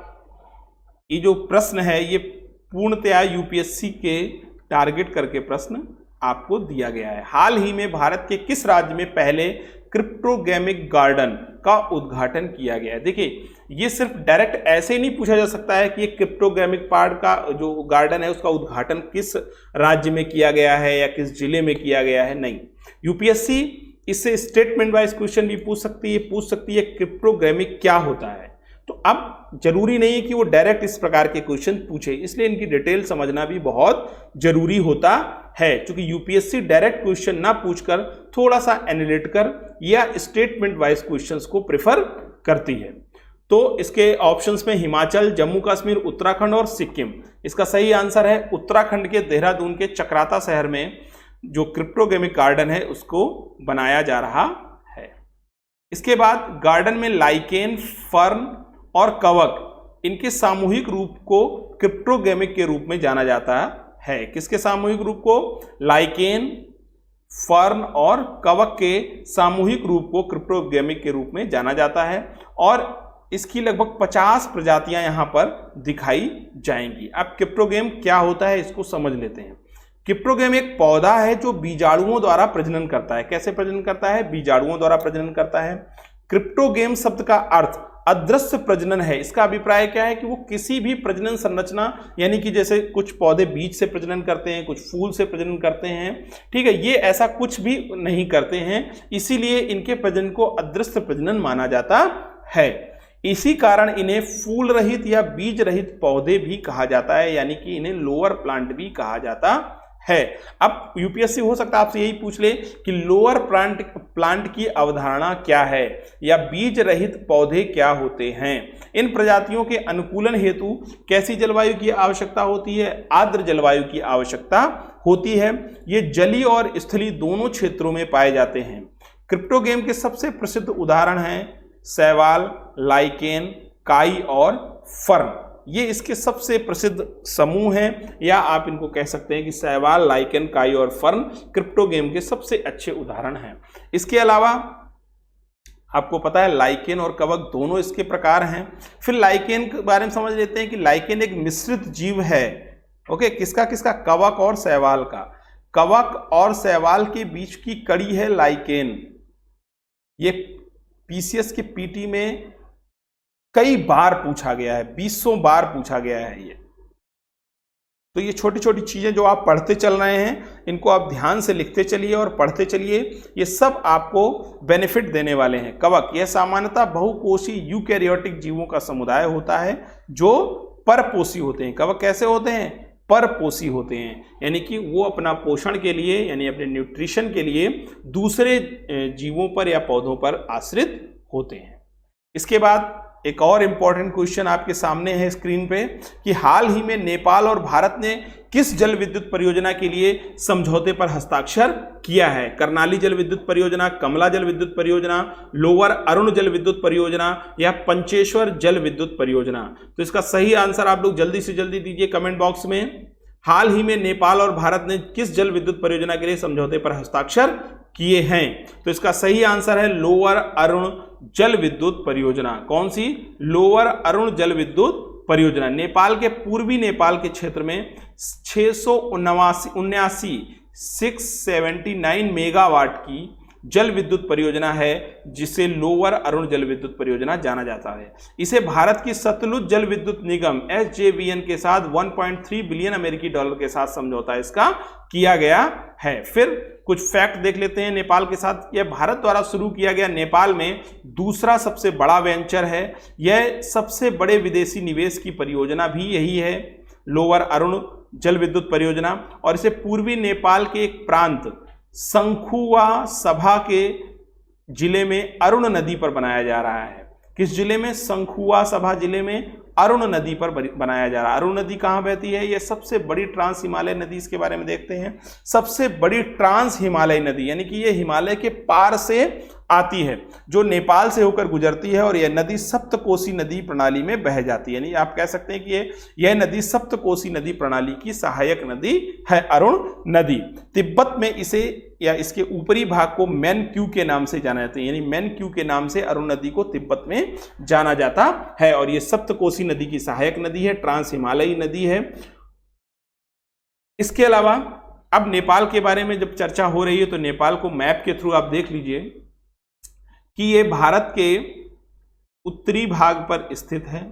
ये जो प्रश्न है ये पूर्णतया यूपीएससी के टारगेट करके प्रश्न आपको दिया गया है। हाल ही में भारत के किस राज्य में पहले क्रिप्टोगेमिक गार्डन का उद्घाटन किया गया है? देखिए, ये सिर्फ डायरेक्ट ऐसे नहीं पूछा जा सकता है कि ये क्रिप्टोगेमिक पार्क का जो गार्डन है उसका उद्घाटन किस राज्य में किया गया है या किस जिले में किया गया है। नहीं, यूपीएससी इससे स्टेटमेंट वाइज क्वेश्चन भी पूछ सकती है क्रिप्टोगेमिक क्या होता है। तो अब जरूरी नहीं है कि वो डायरेक्ट इस प्रकार के क्वेश्चन पूछे, इसलिए इनकी डिटेल समझना भी बहुत जरूरी होता है। क्योंकि यूपीएससी डायरेक्ट क्वेश्चन ना पूछकर थोड़ा सा एनालिटिकल या स्टेटमेंट वाइज क्वेश्चंस को प्रेफर करती है। तो इसके ऑप्शंस में हिमाचल, जम्मू कश्मीर, उत्तराखंड और सिक्किम। इसका सही आंसर है उत्तराखंड के देहरादून के चक्राता शहर में जो क्रिप्टोगेमिक गार्डन है उसको बनाया जा रहा है। इसके बाद गार्डन में लाइकेन, फर्न और कवक, इनके सामूहिक रूप को क्रिप्टोगेमिक के रूप में जाना जाता है। किसके सामूहिक रूप को? लाइकेन, फर्न और कवक के सामूहिक रूप को क्रिप्टोगेमिक के रूप में जाना जाता है और इसकी लगभग 50 प्रजातियां यहां पर दिखाई जाएंगी। अब क्रिप्टोगेम क्या होता है इसको समझ लेते हैं। क्रिप्टोगेम एक पौधा है जो बीजाणुओं द्वारा प्रजनन करता है। कैसे प्रजनन करता है? बीजाणुओं द्वारा प्रजनन करता है। क्रिप्टोगेम शब्द का अर्थ अदृश्य प्रजनन है। इसका अभिप्राय क्या है कि वो किसी भी प्रजनन संरचना, यानी कि जैसे कुछ पौधे बीज से प्रजनन करते हैं, कुछ फूल से प्रजनन करते हैं, ठीक है, ये ऐसा कुछ भी नहीं करते हैं, इसीलिए इनके प्रजनन को अदृश्य प्रजनन माना जाता है। इसी कारण इन्हें फूल रहित या बीज रहित पौधे भी कहा जाता है, यानी कि इन्हें लोअर प्लांट भी कहा जाता है। अब यूपीएससी हो सकता है आपसे यही पूछ ले कि लोअर प्लांट की अवधारणा क्या है या बीज रहित पौधे क्या होते हैं। इन प्रजातियों के अनुकूलन हेतु कैसी जलवायु की आवश्यकता होती है? आर्द्र जलवायु की आवश्यकता होती है। ये जलीय और स्थलीय दोनों क्षेत्रों में पाए जाते हैं। क्रिप्टोगेम के सबसे प्रसिद्ध उदाहरण हैं शैवाल, लाइकेन, काई और फर्न। ये इसके सबसे प्रसिद्ध समूह हैं, या आप इनको कह सकते हैं कि शैवाल, लाइकेन, काई और फर्न क्रिप्टोगेम के सबसे अच्छे उदाहरण हैं। इसके अलावा आपको पता है लाइकेन और कवक दोनों इसके प्रकार हैं। फिर लाइकेन के बारे में समझ लेते हैं कि लाइकेन एक मिश्रित जीव है। ओके, किसका किसका? कवक और शैवाल का। कवक और शैवाल के बीच की कड़ी है लाइकेन। ये पीसीएस के पीटी में कई बार पूछा गया है, 20 बार पूछा गया है ये। तो ये छोटी छोटी चीजें जो आप पढ़ते चल रहे हैं इनको आप ध्यान से लिखते चलिए और पढ़ते चलिए, ये सब आपको बेनिफिट देने वाले हैं। कवक यह सामान्यतः बहुकोषी यूकैरियोटिक जीवों का समुदाय होता है जो परपोषी होते हैं। कवक कैसे होते हैं? परपोषी होते हैं, यानी कि वो अपना पोषण के लिए यानी अपने न्यूट्रिशन के लिए दूसरे जीवों पर या पौधों पर आश्रित होते हैं। इसके बाद एक और इंपॉर्टेंट क्वेश्चन आपके सामने है स्क्रीन पे कि हाल ही में नेपाल और भारत ने किस जल विद्युत परियोजना के लिए समझौते पर हस्ताक्षर किया है? कर्णाली जल विद्युत परियोजना, कमला जल विद्युत परियोजना, लोअर अरुण जल विद्युत परियोजना या पंचेश्वर जल विद्युत परियोजना। तो इसका सही आंसर आप लोग जल्दी से जल्दी दीजिए कमेंट बॉक्स में। हाल ही में नेपाल और भारत ने किस जल विद्युत परियोजना के लिए समझौते पर हस्ताक्षर किए हैं? तो इसका सही आंसर है लोअर अरुण जल विद्युत परियोजना। कौन सी? लोअर अरुण जल विद्युत परियोजना। नेपाल के पूर्वी नेपाल के क्षेत्र में 679 मेगावाट की जल विद्युत परियोजना है जिसे लोअर अरुण जल विद्युत परियोजना जाना जाता है। इसे भारत की सतलुज जल विद्युत निगम SJVN के साथ 1.3 बिलियन अमेरिकी डॉलर के साथ समझौता इसका किया गया है। फिर कुछ फैक्ट देख लेते हैं नेपाल के साथ। यह भारत द्वारा शुरू किया गया नेपाल में दूसरा सबसे बड़ा वेंचर है। यह सबसे बड़े विदेशी निवेश की परियोजना भी यही है। लोअर अरुण जल विद्युत परियोजना, और इसे पूर्वी नेपाल के एक प्रांत शंखुवा सभा के जिले में अरुण नदी पर बनाया जा रहा है। किस जिले में? शंखुवा सभा जिले में अरुण नदी पर बनाया जा रहा है। अरुण नदी कहाँ बहती है? यह सबसे बड़ी ट्रांस हिमालय नदी, इसके बारे में देखते हैं। सबसे बड़ी ट्रांस हिमालय नदी, यानी कि यह हिमालय के पार से आती है, जो नेपाल से होकर गुजरती है, और यह नदी सप्तकोसी नदी प्रणाली में बह जाती है। यानी आप कह सकते हैं कि यह नदी सप्तकोसी नदी प्रणाली की सहायक नदी है, अरुण नदी। तिब्बत में इसे या इसके ऊपरी भाग को मैनक्यू के नाम से जाना जाता है, यानी मैनक्यू के नाम से अरुण नदी को तिब्बत में जाना जाता है, और यह सप्तकोसी नदी की सहायक नदी है, ट्रांस हिमालयी नदी है। इसके अलावा अब नेपाल के बारे में जब चर्चा हो रही है तो नेपाल को मैप के थ्रू आप देख लीजिए कि ये भारत के उत्तरी भाग पर स्थित है,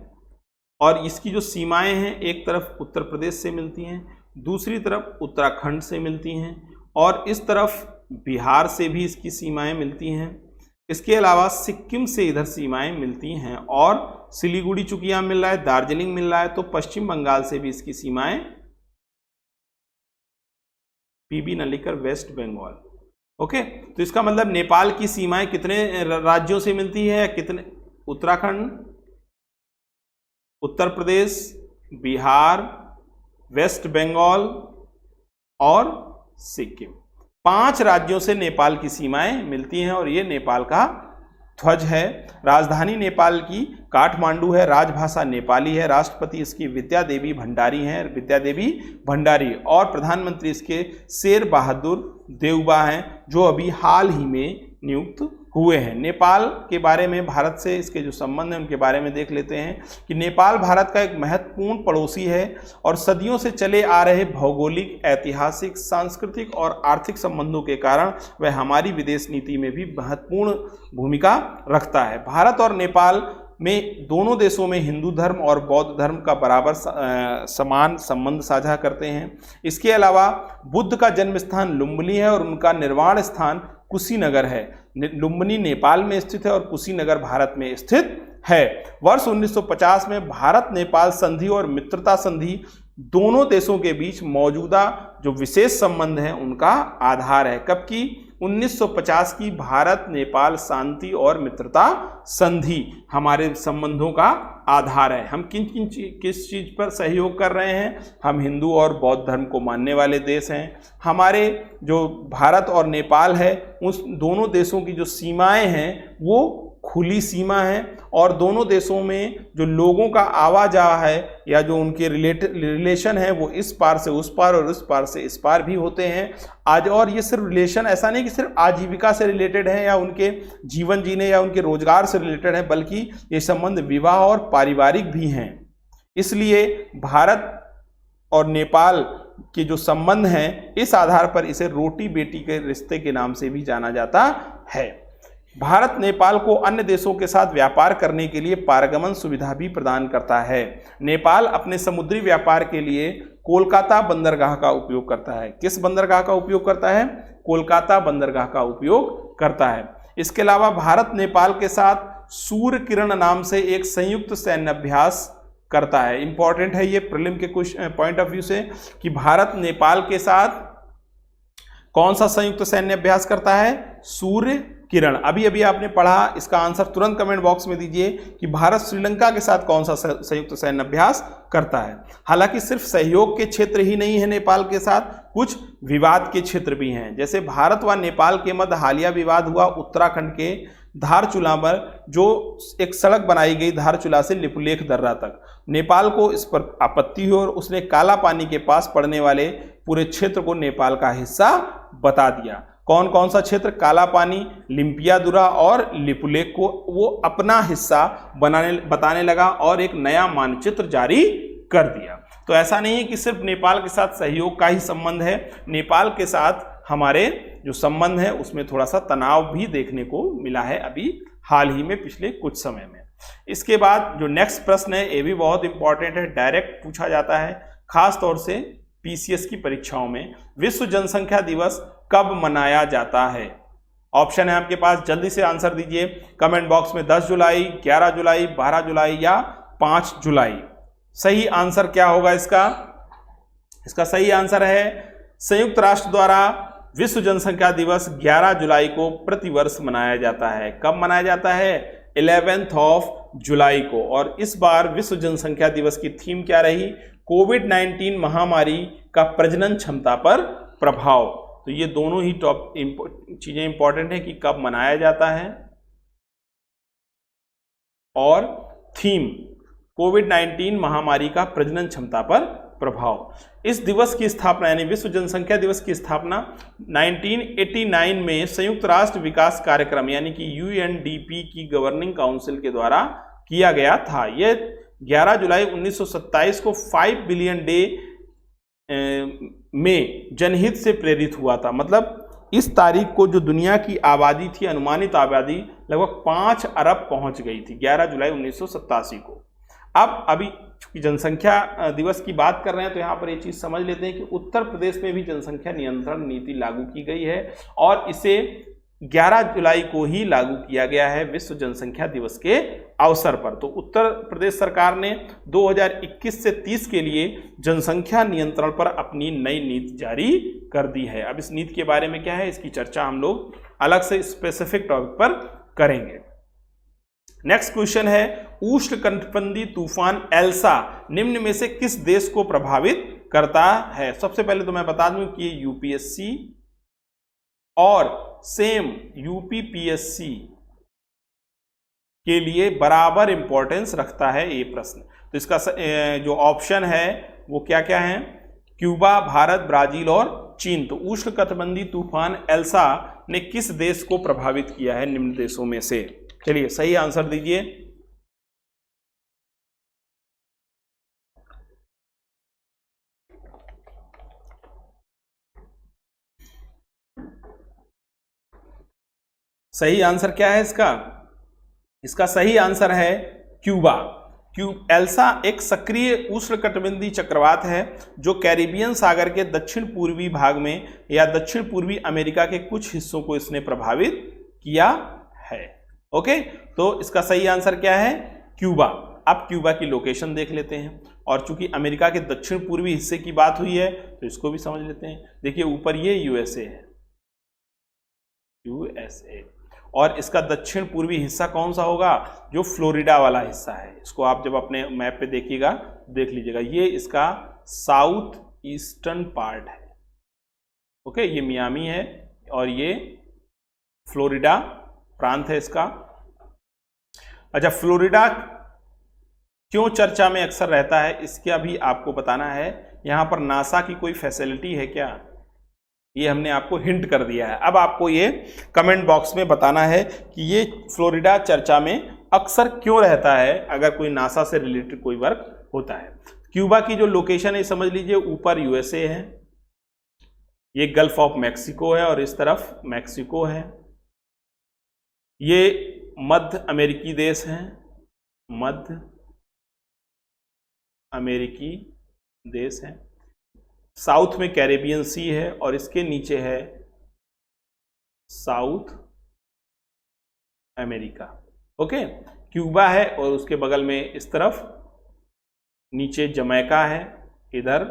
और इसकी जो सीमाएं हैं, एक तरफ उत्तर प्रदेश से मिलती हैं, दूसरी तरफ उत्तराखंड से मिलती हैं, और इस तरफ बिहार से भी इसकी सीमाएं मिलती हैं। इसके अलावा सिक्किम से इधर सीमाएं मिलती हैं, और सिलीगुड़ी चूंकि यहाँ मिल रहा है, दार्जिलिंग मिल रहा है, तो पश्चिम बंगाल से भी इसकी सीमाएं, पीबी न लिखकर वेस्ट बंगाल। ओके, तो इसका मतलब नेपाल की सीमाएं कितने राज्यों से मिलती है? कितने? उत्तराखंड, उत्तर प्रदेश, बिहार, वेस्ट बंगाल और सिक्किम, 5 राज्यों से नेपाल की सीमाएं मिलती हैं, और ये नेपाल का ध्वज है। राजधानी नेपाल की काठमांडू है, राजभाषा नेपाली है, राष्ट्रपति इसकी विद्या देवी भंडारी हैं, विद्या देवी भंडारी, और प्रधानमंत्री इसके शेर बहादुर देउबा हैं, जो अभी हाल ही में नियुक्त हुए हैं। नेपाल के बारे में, भारत से इसके जो संबंध हैं उनके बारे में देख लेते हैं कि नेपाल भारत का एक महत्वपूर्ण पड़ोसी है, और सदियों से चले आ रहे भौगोलिक, ऐतिहासिक, सांस्कृतिक और आर्थिक संबंधों के कारण वह हमारी विदेश नीति में भी महत्वपूर्ण भूमिका रखता है। भारत और नेपाल में, दोनों देशों में हिंदू धर्म और बौद्ध धर्म का बराबर समान संबंध साझा करते हैं। इसके अलावा बुद्ध का जन्म स्थान लुम्बिनी है, और उनका निर्वाण स्थान कुशीनगर है। लुम्बिनी नेपाल में स्थित है और कुशीनगर भारत में स्थित है। वर्ष 1950 में भारत नेपाल संधि और मित्रता संधि दोनों देशों के बीच मौजूदा जो विशेष संबंध हैं उनका आधार है। कब की? 1950 की भारत नेपाल शांति और मित्रता संधि हमारे संबंधों का आधार है। हम किस चीज़ पर सहयोग कर रहे हैं? हम हिंदू और बौद्ध धर्म को मानने वाले देश हैं। हमारे जो भारत और नेपाल है, उस दोनों देशों की जो सीमाएं हैं वो खुली सीमा है, और दोनों देशों में जो लोगों का आवाजा है या जो उनके रिलेशन है वो इस पार से उस पार और उस पार से इस पार भी होते हैं आज। और ये सिर्फ रिलेशन ऐसा नहीं कि सिर्फ आजीविका से रिलेटेड है या उनके जीवन जीने या उनके रोजगार से रिलेटेड है, बल्कि ये संबंध विवाह और पारिवारिक भी हैं। इसलिए भारत और नेपाल के जो संबंध हैं, इस आधार पर इसे रोटी बेटी के रिश्ते के नाम से भी जाना जाता है। भारत नेपाल को अन्य देशों के साथ व्यापार करने के लिए पारगमन सुविधा भी प्रदान करता है। नेपाल अपने समुद्री व्यापार के लिए कोलकाता बंदरगाह का उपयोग करता है। किस बंदरगाह का उपयोग करता है? कोलकाता बंदरगाह का उपयोग करता है। इसके अलावा भारत नेपाल के साथ सूर्य किरण नाम से एक संयुक्त सैन्य अभ्यास करता है। इंपॉर्टेंट है ये प्रीलिम के कुछ पॉइंट ऑफ व्यू से कि भारत नेपाल के साथ कौन सा संयुक्त सैन्य अभ्यास करता है? सूर्य किरण। अभी अभी आपने पढ़ा, इसका आंसर तुरंत कमेंट बॉक्स में दीजिए कि भारत श्रीलंका के साथ कौन सा संयुक्त सैन्य अभ्यास करता है। हालांकि सिर्फ सहयोग के क्षेत्र ही नहीं है नेपाल के साथ, कुछ विवाद के क्षेत्र भी हैं। जैसे भारत व नेपाल के मध्य हालिया विवाद हुआ उत्तराखंड के धारचूला पर, जो एक सड़क बनाई गई धारचूला से लिपुलेख दर्रा तक। नेपाल को इस पर आपत्ति हुई और उसने काला पानी के पास पड़ने वाले पूरे क्षेत्र को नेपाल का हिस्सा बता दिया। कौन कौन सा क्षेत्र? काला पानी, लिम्पियादुरा और लिपुलेख को वो अपना हिस्सा बताने लगा और एक नया मानचित्र जारी कर दिया। तो ऐसा नहीं है कि सिर्फ नेपाल के साथ सहयोग का ही संबंध है, नेपाल के साथ हमारे जो संबंध है उसमें थोड़ा सा तनाव भी देखने को मिला है अभी हाल ही में, पिछले कुछ समय में। इसके बाद जो नेक्स्ट प्रश्न है ये भी बहुत इंपॉर्टेंट है, डायरेक्ट पूछा जाता है खास तौर से पीसीएस की परीक्षाओं में। विश्व जनसंख्या दिवस कब मनाया जाता है? ऑप्शन है आपके पास, जल्दी से आंसर दीजिए कमेंट बॉक्स में। 10 जुलाई, 11 जुलाई, 12 जुलाई या 5 जुलाई। सही आंसर क्या होगा इसका? इसका सही आंसर है संयुक्त राष्ट्र द्वारा विश्व जनसंख्या दिवस 11 जुलाई को प्रतिवर्ष मनाया जाता है। कब मनाया जाता है? 11 जुलाई को। और इस बार विश्व जनसंख्या दिवस की थीम क्या रही? कोविड-19 महामारी का प्रजनन क्षमता पर प्रभाव। तो ये दोनों ही चीजें इंपॉर्टेंट है कि कब मनाया जाता है और थीम कोविड-19 महामारी का प्रजनन क्षमता पर प्रभाव। इस दिवस की स्थापना यानी विश्व जनसंख्या दिवस की स्थापना 1989 में संयुक्त राष्ट्र विकास कार्यक्रम यानी कि UNDP की गवर्निंग काउंसिल के द्वारा किया गया था। यह 11 जुलाई 1927 को 5 बिलियन डे में जनहित से प्रेरित हुआ था। मतलब इस तारीख को जो दुनिया की आबादी थी, अनुमानित आबादी लगभग 5 अरब पहुंच गई थी 11 जुलाई 1987 को। अब अभी चूंकि जनसंख्या दिवस की बात कर रहे हैं तो यहाँ पर ये चीज़ समझ लेते हैं कि उत्तर प्रदेश में भी जनसंख्या नियंत्रण नीति लागू की गई है और इसे 11 जुलाई को ही लागू किया गया है विश्व जनसंख्या दिवस के अवसर पर। तो उत्तर प्रदेश सरकार ने 2021 से 30 के लिए जनसंख्या नियंत्रण पर अपनी नई नीति जारी कर दी है। अब इस नीति के बारे में क्या है, इसकी चर्चा हम लोग अलग से स्पेसिफिक टॉपिक पर करेंगे। नेक्स्ट क्वेश्चन है, उष्णकटिबंधीय तूफान एल्सा निम्न में से किस देश को प्रभावित करता है? सबसे पहले तो मैं बता दूं कि ये यूपीएससी और सेम यूपीपीएससी के लिए बराबर इंपॉर्टेंस रखता है ये प्रश्न। तो इसका जो ऑप्शन है वो क्या क्या है? क्यूबा, भारत, ब्राजील और चीन। तो उष्णकटिबंधीय तूफान एल्सा ने किस देश को प्रभावित किया है निम्न देशों में से? चलिए सही आंसर दीजिए। सही आंसर क्या है इसका? इसका सही आंसर है क्यूबा। एल्सा एक सक्रिय उष्णकटिबंधीय चक्रवात है जो कैरिबियन सागर के दक्षिण पूर्वी भाग में या दक्षिण पूर्वी अमेरिका के कुछ हिस्सों को इसने प्रभावित किया है। ओके, तो इसका सही आंसर क्या है? क्यूबा। अब क्यूबा की लोकेशन देख लेते हैं और चूंकि अमेरिका के दक्षिण पूर्वी हिस्से की बात हुई है तो इसको भी समझ लेते हैं। देखिए ऊपर ये यूएसए है, यूएसए, और इसका दक्षिण पूर्वी हिस्सा कौन सा होगा? जो फ्लोरिडा वाला हिस्सा है। इसको आप जब अपने मैप पे देखिएगा देख लीजिएगा, ये इसका साउथ ईस्टर्न पार्ट है। ओके, ये मियामी है और ये फ्लोरिडा प्रांत है इसका। अच्छा, फ्लोरिडा क्यों चर्चा में अक्सर रहता है इसका भी आपको बताना है। यहां पर नासा की कोई फैसिलिटी है क्या? ये हमने आपको हिंट कर दिया है। अब आपको ये कमेंट बॉक्स में बताना है कि ये फ्लोरिडा चर्चा में अक्सर क्यों रहता है अगर कोई नासा से रिलेटेड कोई वर्क होता है। क्यूबा की जो लोकेशन है समझ लीजिए, ऊपर यूएसए है, ये गल्फ ऑफ मैक्सिको है और इस तरफ मैक्सिको है। ये मध्य अमेरिकी देश हैं, मध्य अमेरिकी देश हैं। साउथ में कैरेबियन सी है और इसके नीचे है साउथ अमेरिका। ओके, क्यूबा है और उसके बगल में इस तरफ नीचे जमैका है, इधर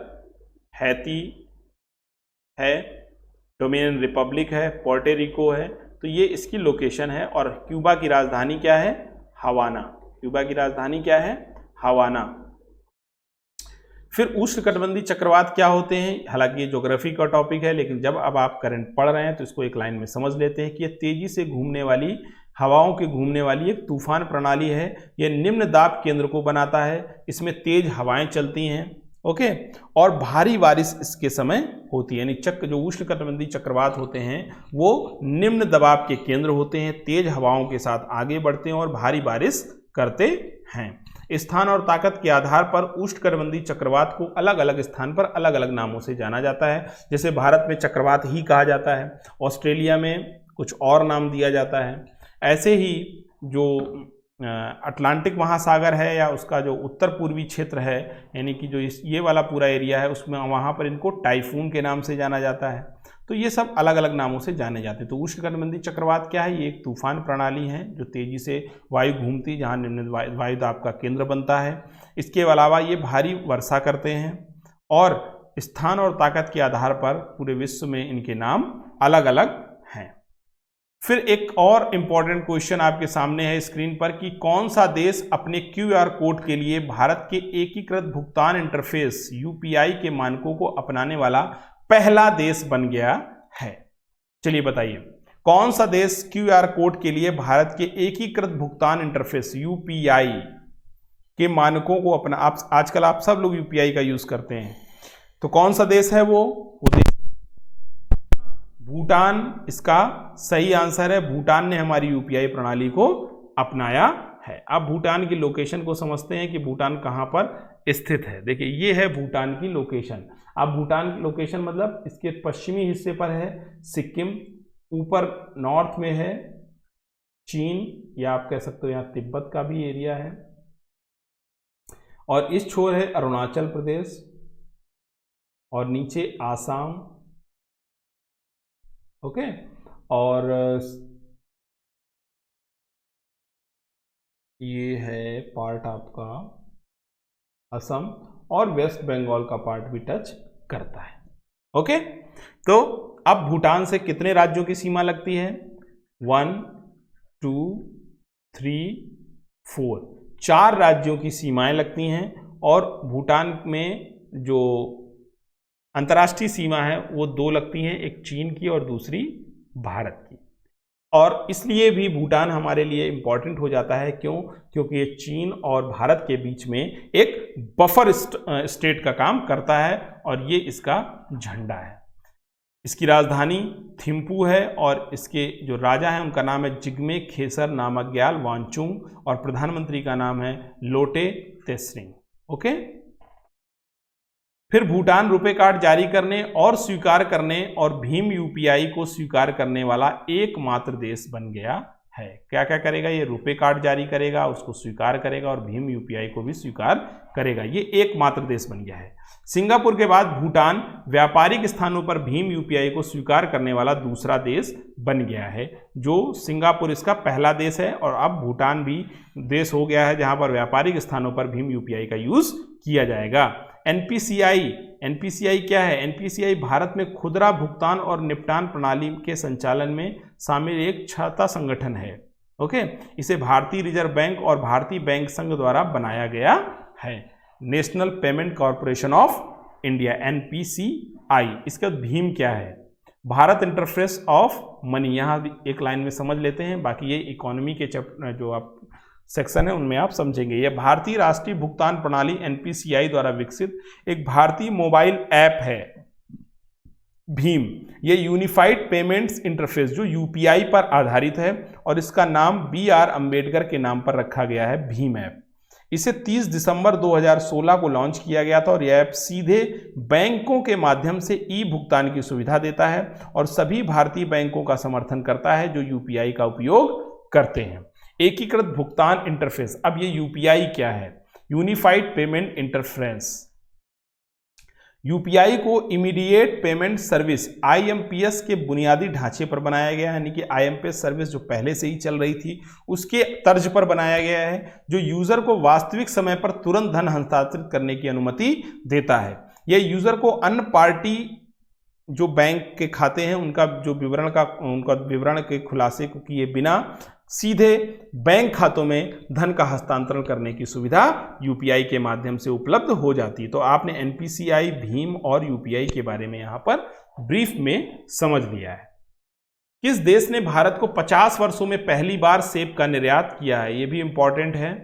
हैती है, डोमिनियन रिपब्लिक है, पोर्टो रिको है। तो ये इसकी लोकेशन है और क्यूबा की राजधानी क्या है? हवाना। क्यूबा की राजधानी क्या है? हवाना। फिर उष्णकटिबंधीय चक्रवात क्या होते हैं? हालांकि ये ज्योग्राफी का टॉपिक है, लेकिन जब अब आप करंट पढ़ रहे हैं तो इसको एक लाइन में समझ लेते हैं कि ये तेजी से घूमने वाली हवाओं के घूमने वाली एक तूफान प्रणाली है। ये निम्न दाब केंद्र को बनाता है, इसमें तेज हवाएं चलती हैं। ओके, और भारी बारिश इसके समय होती है। यानी जो उष्णकटिबंधीय चक्रवात होते हैं वो निम्न दबाव के केंद्र होते हैं, तेज हवाओं के साथ आगे बढ़ते हैं और भारी बारिश करते हैं। स्थान और ताकत के आधार पर उष्णकटिबंधीय चक्रवात को अलग अलग स्थान पर अलग अलग नामों से जाना जाता है। जैसे भारत में चक्रवात ही कहा जाता है, ऑस्ट्रेलिया में कुछ और नाम दिया जाता है। ऐसे ही जो अटलांटिक महासागर है या उसका जो उत्तर पूर्वी क्षेत्र है, यानी कि जो ये वाला पूरा एरिया है, उसमें वहाँ पर इनको टाइफून के नाम से जाना जाता है। तो ये सब अलग अलग नामों से जाने जाते हैं। तो उष्णकटिबंधीय चक्रवात क्या है? ये एक तूफान प्रणाली है जो तेजी से वायु घूमती, जहाँ निम्न वायु दाब का केंद्र बनता है। इसके अलावा ये भारी वर्षा करते हैं और स्थान और ताकत के आधार पर पूरे विश्व में इनके नाम अलग अलग हैं। फिर एक और इंपॉर्टेंट क्वेश्चन आपके सामने है स्क्रीन पर कि कौन सा देश अपने QR कोड के लिए भारत के एकीकृत भुगतान इंटरफेस UPI के मानकों को अपनाने वाला पहला देश बन गया है। चलिए बताइए, कौन सा देश QR कोड के लिए भारत के एकीकृत भुगतान इंटरफेस UPI के मानकों को अपना, आप आजकल आप सब लोग UPI का यूज करते हैं, तो कौन सा देश है वो देश भूटान इसका सही आंसर है। भूटान ने हमारी UPI प्रणाली को अपनाया है। अब भूटान की लोकेशन को समझते हैं कि भूटान कहां पर स्थित है। देखिए ये है भूटान की लोकेशन। अब भूटान की लोकेशन मतलब इसके पश्चिमी हिस्से पर है सिक्किम, ऊपर नॉर्थ में है चीन, या आप कह सकते हो यहाँ तिब्बत का भी एरिया है, और इस छोर है अरुणाचल प्रदेश, और नीचे आसाम, ओके, और ये है पार्ट आपका असम, और वेस्ट बंगाल का पार्ट भी टच करता है। ओके, तो अब भूटान से कितने राज्यों की सीमा लगती है? 1 2 3 4, 4 राज्यों की सीमाएं लगती हैं, और भूटान में जो अंतर्राष्ट्रीय सीमा है वो 2 लगती हैं, एक चीन की और दूसरी भारत की। और इसलिए भी भूटान हमारे लिए इंपॉर्टेंट हो जाता है। क्यों? क्योंकि ये चीन और भारत के बीच में एक बफर स्टेट का काम करता है, और ये इसका झंडा है। इसकी राजधानी थिम्पू है, और इसके जो राजा हैं उनका नाम है जिग्मे खेसर नामग्याल वांगचुक, और प्रधानमंत्री का नाम है लोटे त्शेरिंग। ओके, फिर भूटान रुपे कार्ड जारी करने और स्वीकार करने और भीम UPI को स्वीकार करने वाला एकमात्र देश बन गया है। क्या क्या करेगा? ये रुपे कार्ड जारी करेगा, उसको स्वीकार करेगा, और भीम UPI को भी स्वीकार करेगा। ये एकमात्र देश बन गया है। सिंगापुर के बाद भूटान व्यापारिक स्थानों पर भीम UPI को स्वीकार करने वाला दूसरा देश बन गया है। जो सिंगापुर इसका पहला देश है, और अब भूटान भी देश हो गया है जहां पर व्यापारिक स्थानों पर भीम UPI का यूज किया जाएगा। NPCI क्या है? NPCI भारत में खुदरा भुगतान और निपटान प्रणाली के संचालन में शामिल एक छाता संगठन है। ओके, इसे भारतीय रिजर्व बैंक और भारतीय बैंक संघ द्वारा बनाया गया है। National payment corporation of India, NPCI। इसका भीम क्या है? Bharat interface of money. यहाँ एक लाइन में समझ लेते हैं, बाकी ये इकोनॉमी के जो आप सेक्शन है उनमें आप समझेंगे। यह भारतीय राष्ट्रीय भुगतान प्रणाली NPCI द्वारा विकसित एक भारतीय मोबाइल ऐप है भीम। यह यूनिफाइड पेमेंट्स इंटरफेस जो UPI पर आधारित है, और इसका नाम BR अम्बेडकर के नाम पर रखा गया है, भीम ऐप। इसे 30 दिसंबर 2016 को लॉन्च किया गया था, और यह ऐप सीधे बैंकों के माध्यम से भुगतान की सुविधा देता है, और सभी भारतीय बैंकों का समर्थन करता है जो UPI का उपयोग करते हैं। एकीकृत भुगतान इंटरफेस। अब ये UPI क्या है? Unified payment interface. UPI को इमीडिएट पेमेंट सर्विस IMPS के बुनियादी ढांचे पर बनाया गया है, यानी कि IMPS सर्विस जो पहले से ही चल रही थी उसके तर्ज पर बनाया गया है, जो यूजर को वास्तविक समय पर तुरंत धन हस्तांतरित करने की अनुमति देता है। यह यूजर को अन्य पार्टी जो बैंक के खाते हैं उनका विवरण के खुलासे को किए बिना सीधे बैंक खातों में धन का हस्तांतरण करने की सुविधा UPI के माध्यम से उपलब्ध हो जाती है। तो आपने NPCI, भीम और UPI के बारे में यहां पर ब्रीफ में समझ लिया है। किस देश ने भारत को 50 वर्षों में पहली बार सेब का निर्यात किया है? यह भी इंपॉर्टेंट है,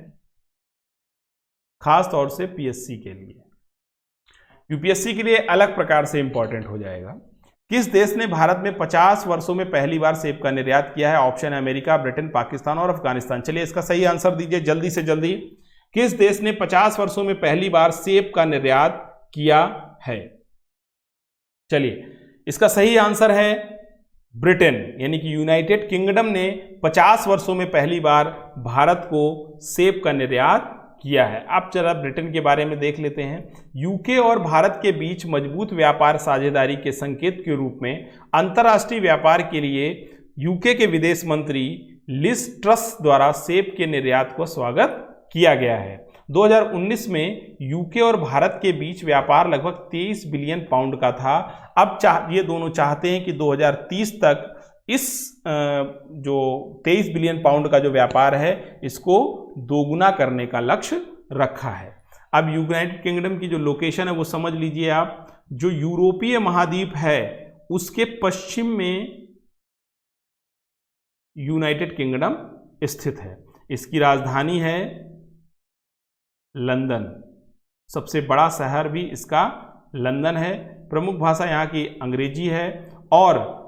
खास तौर से PSC के लिए। UPSC के लिए अलग प्रकार से इंपॉर्टेंट हो जाएगा। किस देश ने भारत में 50 वर्षों में पहली बार सेब का निर्यात किया है? ऑप्शन है अमेरिका, ब्रिटेन, पाकिस्तान और अफगानिस्तान। चलिए इसका सही आंसर दीजिए जल्दी से जल्दी। किस देश ने 50 वर्षों में पहली बार सेब का निर्यात किया है? चलिए इसका सही आंसर है ब्रिटेन, यानी कि यूनाइटेड किंगडम ने 50 वर्षों में पहली बार भारत को सेब का निर्यात किया है। अब जरा ब्रिटेन के बारे में देख लेते हैं। यूके और भारत के बीच मजबूत व्यापार साझेदारी के संकेत के रूप में अंतर्राष्ट्रीय व्यापार के लिए यूके के विदेश मंत्री लिज ट्रस द्वारा सेब के निर्यात को स्वागत किया गया है। 2019 में यूके और भारत के बीच व्यापार लगभग 23 बिलियन पाउंड का था। अब ये दोनों चाहते हैं कि 2030 तक इस जो 23 बिलियन पाउंड का जो व्यापार है इसको दोगुना करने का लक्ष्य रखा है। अब यूनाइटेड किंगडम की जो लोकेशन है वो समझ लीजिए आप, जो यूरोपीय महाद्वीप है उसके पश्चिम में यूनाइटेड किंगडम स्थित है। इसकी राजधानी है लंदन, सबसे बड़ा शहर भी इसका लंदन है। प्रमुख भाषा यहाँ की अंग्रेजी है और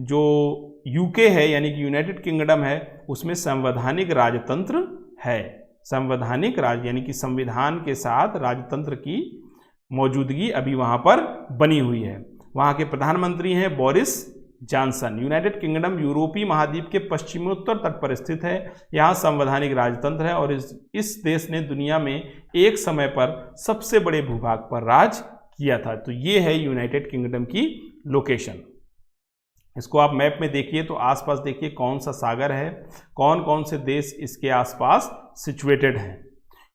जो यूके है यानी कि यूनाइटेड किंगडम है उसमें संवैधानिक राजतंत्र है। संवैधानिक राज यानी कि संविधान के साथ राजतंत्र की मौजूदगी अभी वहाँ पर बनी हुई है। वहाँ के प्रधानमंत्री हैं बोरिस जॉनसन। यूनाइटेड किंगडम यूरोपीय महाद्वीप के पश्चिमोत्तर तट पर स्थित है। यहाँ संवैधानिक राजतंत्र है और इस देश ने दुनिया में एक समय पर सबसे बड़े भूभाग पर राज किया था। तो ये है यूनाइटेड किंगडम की लोकेशन। इसको आप मैप में देखिए तो आसपास देखिए कौन सा सागर है, कौन कौन से देश इसके आसपास सिचुएटेड हैं,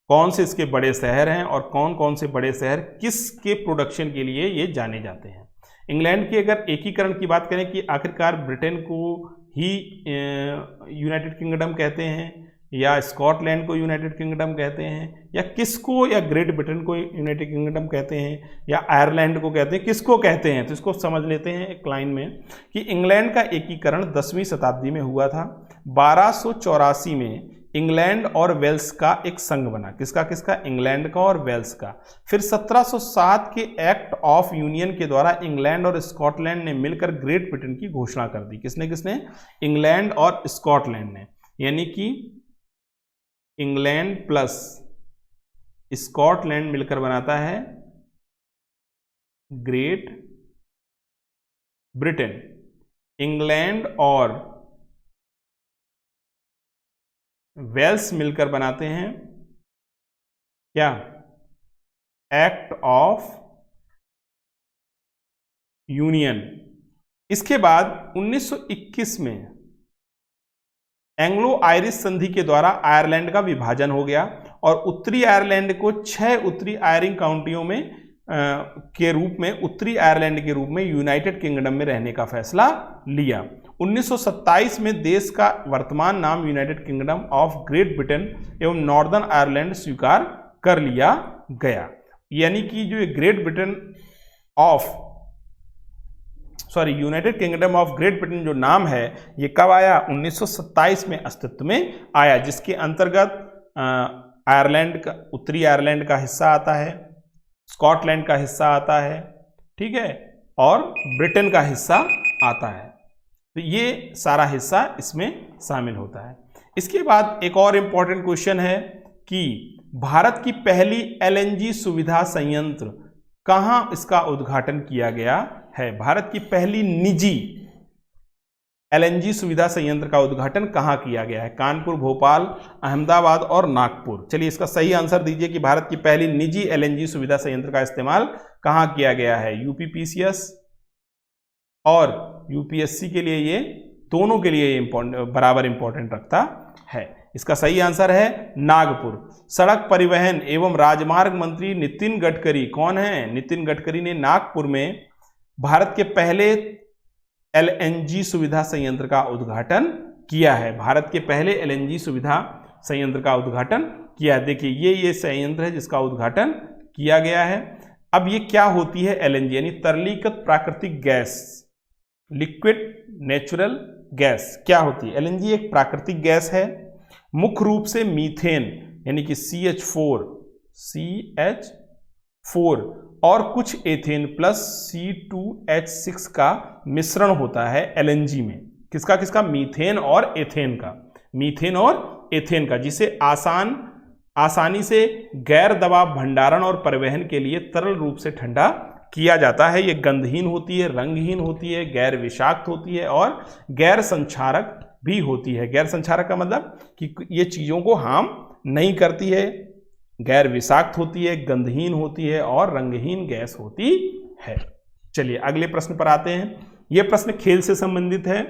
कौन से इसके बड़े शहर हैं और कौन कौन से बड़े शहर किसके प्रोडक्शन के लिए ये जाने जाते हैं। इंग्लैंड के अगर एकीकरण की बात करें कि आखिरकार ब्रिटेन को ही यूनाइटेड किंगडम कहते हैं या स्कॉटलैंड को यूनाइटेड किंगडम कहते हैं या किसको, या ग्रेट ब्रिटेन को यूनाइटेड किंगडम कहते हैं या आयरलैंड को कहते हैं, किसको कहते हैं, तो इसको समझ लेते हैं एक लाइन में कि इंग्लैंड का एकीकरण 10वीं शताब्दी में हुआ था। 1284 में इंग्लैंड और वेल्स का एक संघ बना। किसका किसका? इंग्लैंड का और वेल्स का। फिर 1707 के एक्ट ऑफ यूनियन के द्वारा इंग्लैंड और स्कॉटलैंड ने मिलकर ग्रेट ब्रिटेन की घोषणा कर दी। किसने किसने? इंग्लैंड और स्कॉटलैंड ने, यानी कि इंग्लैंड प्लस स्कॉटलैंड मिलकर बनाता है ग्रेट ब्रिटेन। इंग्लैंड और वेल्स मिलकर बनाते हैं क्या? Act of union. इसके बाद 1921 में एंग्लो आयरिश संधि के द्वारा आयरलैंड का विभाजन हो गया और उत्तरी आयरलैंड को 6 उत्तरी आयरिंग काउंटियों में के रूप में, उत्तरी आयरलैंड के रूप में यूनाइटेड किंगडम में रहने का फैसला लिया। 1927 में देश का वर्तमान नाम United kingdom of great Britain एवं नॉर्दर्न आयरलैंड स्वीकार कर लिया गया। यानी कि जो great Britain of United kingdom of great Britain जो नाम है ये कब आया? 1927 में अस्तित्व में आया, जिसके अंतर्गत आयरलैंड का, उत्तरी आयरलैंड का हिस्सा आता है, स्कॉटलैंड का हिस्सा आता है, ठीक है, और ब्रिटेन का हिस्सा आता है। तो ये सारा हिस्सा इसमें शामिल होता है। इसके बाद एक और इंपॉर्टेंट क्वेश्चन है कि भारत की पहली एलएनजी सुविधा संयंत्र कहां इसका उद्घाटन किया गया है? भारत की पहली निजी एलएनजी सुविधा संयंत्र का उद्घाटन कहां किया गया है? कानपुर, भोपाल, अहमदाबाद और नागपुर। चलिए इसका सही आंसर दीजिए कि भारत की पहली निजी एलएनजी सुविधा संयंत्र का इस्तेमाल कहां किया गया है? यूपीपीसीएस और यूपीएससी के लिए, ये दोनों के लिए बराबर इंपॉर्टेंट रखता है। इसका सही आंसर है नागपुर। सड़क परिवहन एवं राजमार्ग मंत्री नितिन गडकरी कौन है? नितिन गडकरी ने नागपुर में भारत के पहले एलएनजी सुविधा संयंत्र का उद्घाटन किया है। भारत के पहले एलएनजी सुविधा संयंत्र का उद्घाटन किया। देखिए ये संयंत्र है जिसका उद्घाटन किया गया है। अब ये क्या होती है एलएनजी? यानी तरलीकृत प्राकृतिक गैस, लिक्विड नेचुरल गैस। क्या होती है एलएनजी? एक प्राकृतिक गैस है, मुख्य रूप से मीथेन यानी कि CH4 और कुछ एथेन प्लस C2H6 का मिश्रण होता है एलएनजी में। किसका किसका? मीथेन और एथेन का। मीथेन और एथेन का, जिसे आसानी से गैर दबाव भंडारण और परिवहन के लिए तरल रूप से ठंडा किया जाता है। ये गंधहीन होती है, रंगहीन होती है, गैर विषाक्त होती है और गैर संक्षारक भी होती है। गैर संक्षारक का मतलब कि ये चीजों को हार्म नहीं करती है, गैर विषाक्त होती है, गंधहीन होती है और रंगहीन गैस होती है। चलिए अगले प्रश्न पर आते हैं। यह प्रश्न खेल से संबंधित है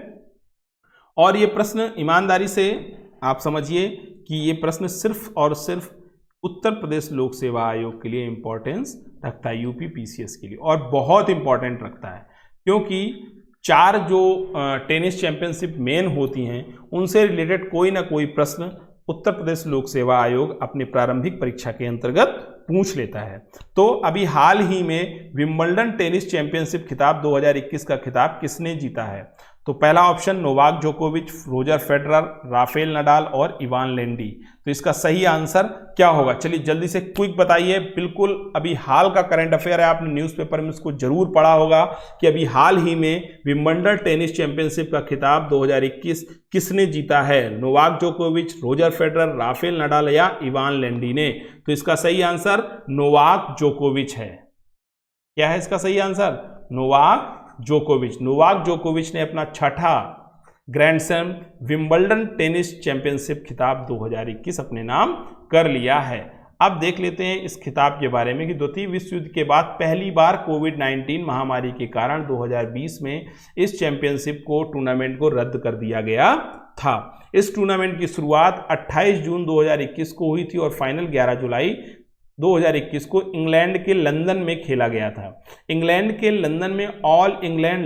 और यह प्रश्न ईमानदारी से आप समझिए कि यह प्रश्न सिर्फ और सिर्फ उत्तर प्रदेश लोक सेवा आयोग के लिए इंपॉर्टेंस रखता है, यूपी पीसीएस के लिए, और बहुत इंपॉर्टेंट रखता है क्योंकि 4 जो टेनिस चैंपियनशिप मेन होती हैं उनसे रिलेटेड कोई ना कोई प्रश्न उत्तर प्रदेश लोक सेवा आयोग अपने प्रारंभिक परीक्षा के अंतर्गत पूछ लेता है। तो अभी हाल ही में विंबलडन टेनिस चैंपियनशिप खिताब 2021 का खिताब किसने जीता है? तो पहला ऑप्शन नोवाक जोकोविच, रोजर फेडरर, राफेल नडाल और इवान लेंडी। तो इसका सही आंसर क्या होगा? चलिए जल्दी से क्विक बताइए। बिल्कुल अभी हाल का करंट अफेयर है, आपने न्यूज़पेपर में इसको जरूर पढ़ा होगा कि अभी हाल ही में विंबलडन टेनिस चैंपियनशिप का खिताब 2021 किसने जीता है? नोवाक जोकोविच, रोजर फेडरर, राफेल नडाल या इवान लेंडी ने? तो इसका सही आंसर नोवाक जोकोविच है। क्या है इसका सही आंसर? नोवाक जोकोविच। नोवाक जोकोविच ने अपना 6ठा grand slam Wimbledon tennis championship खिताब 2021 अपने नाम कर लिया है। अब देख लेते हैं इस खिताब के बारे में कि द्वितीय विश्व युद्ध के बाद पहली बार कोविड-19 महामारी के कारण 2020 में इस चैंपियनशिप को टूर्नामेंट को रद्द कर दिया गया था। इस टूर्नामेंट की शुरुआत 28 जून 2021 को हुई थी और फाइनल 11 जुलाई 2021 को इंग्लैंड के लंदन में खेला गया था। इंग्लैंड के लंदन में all England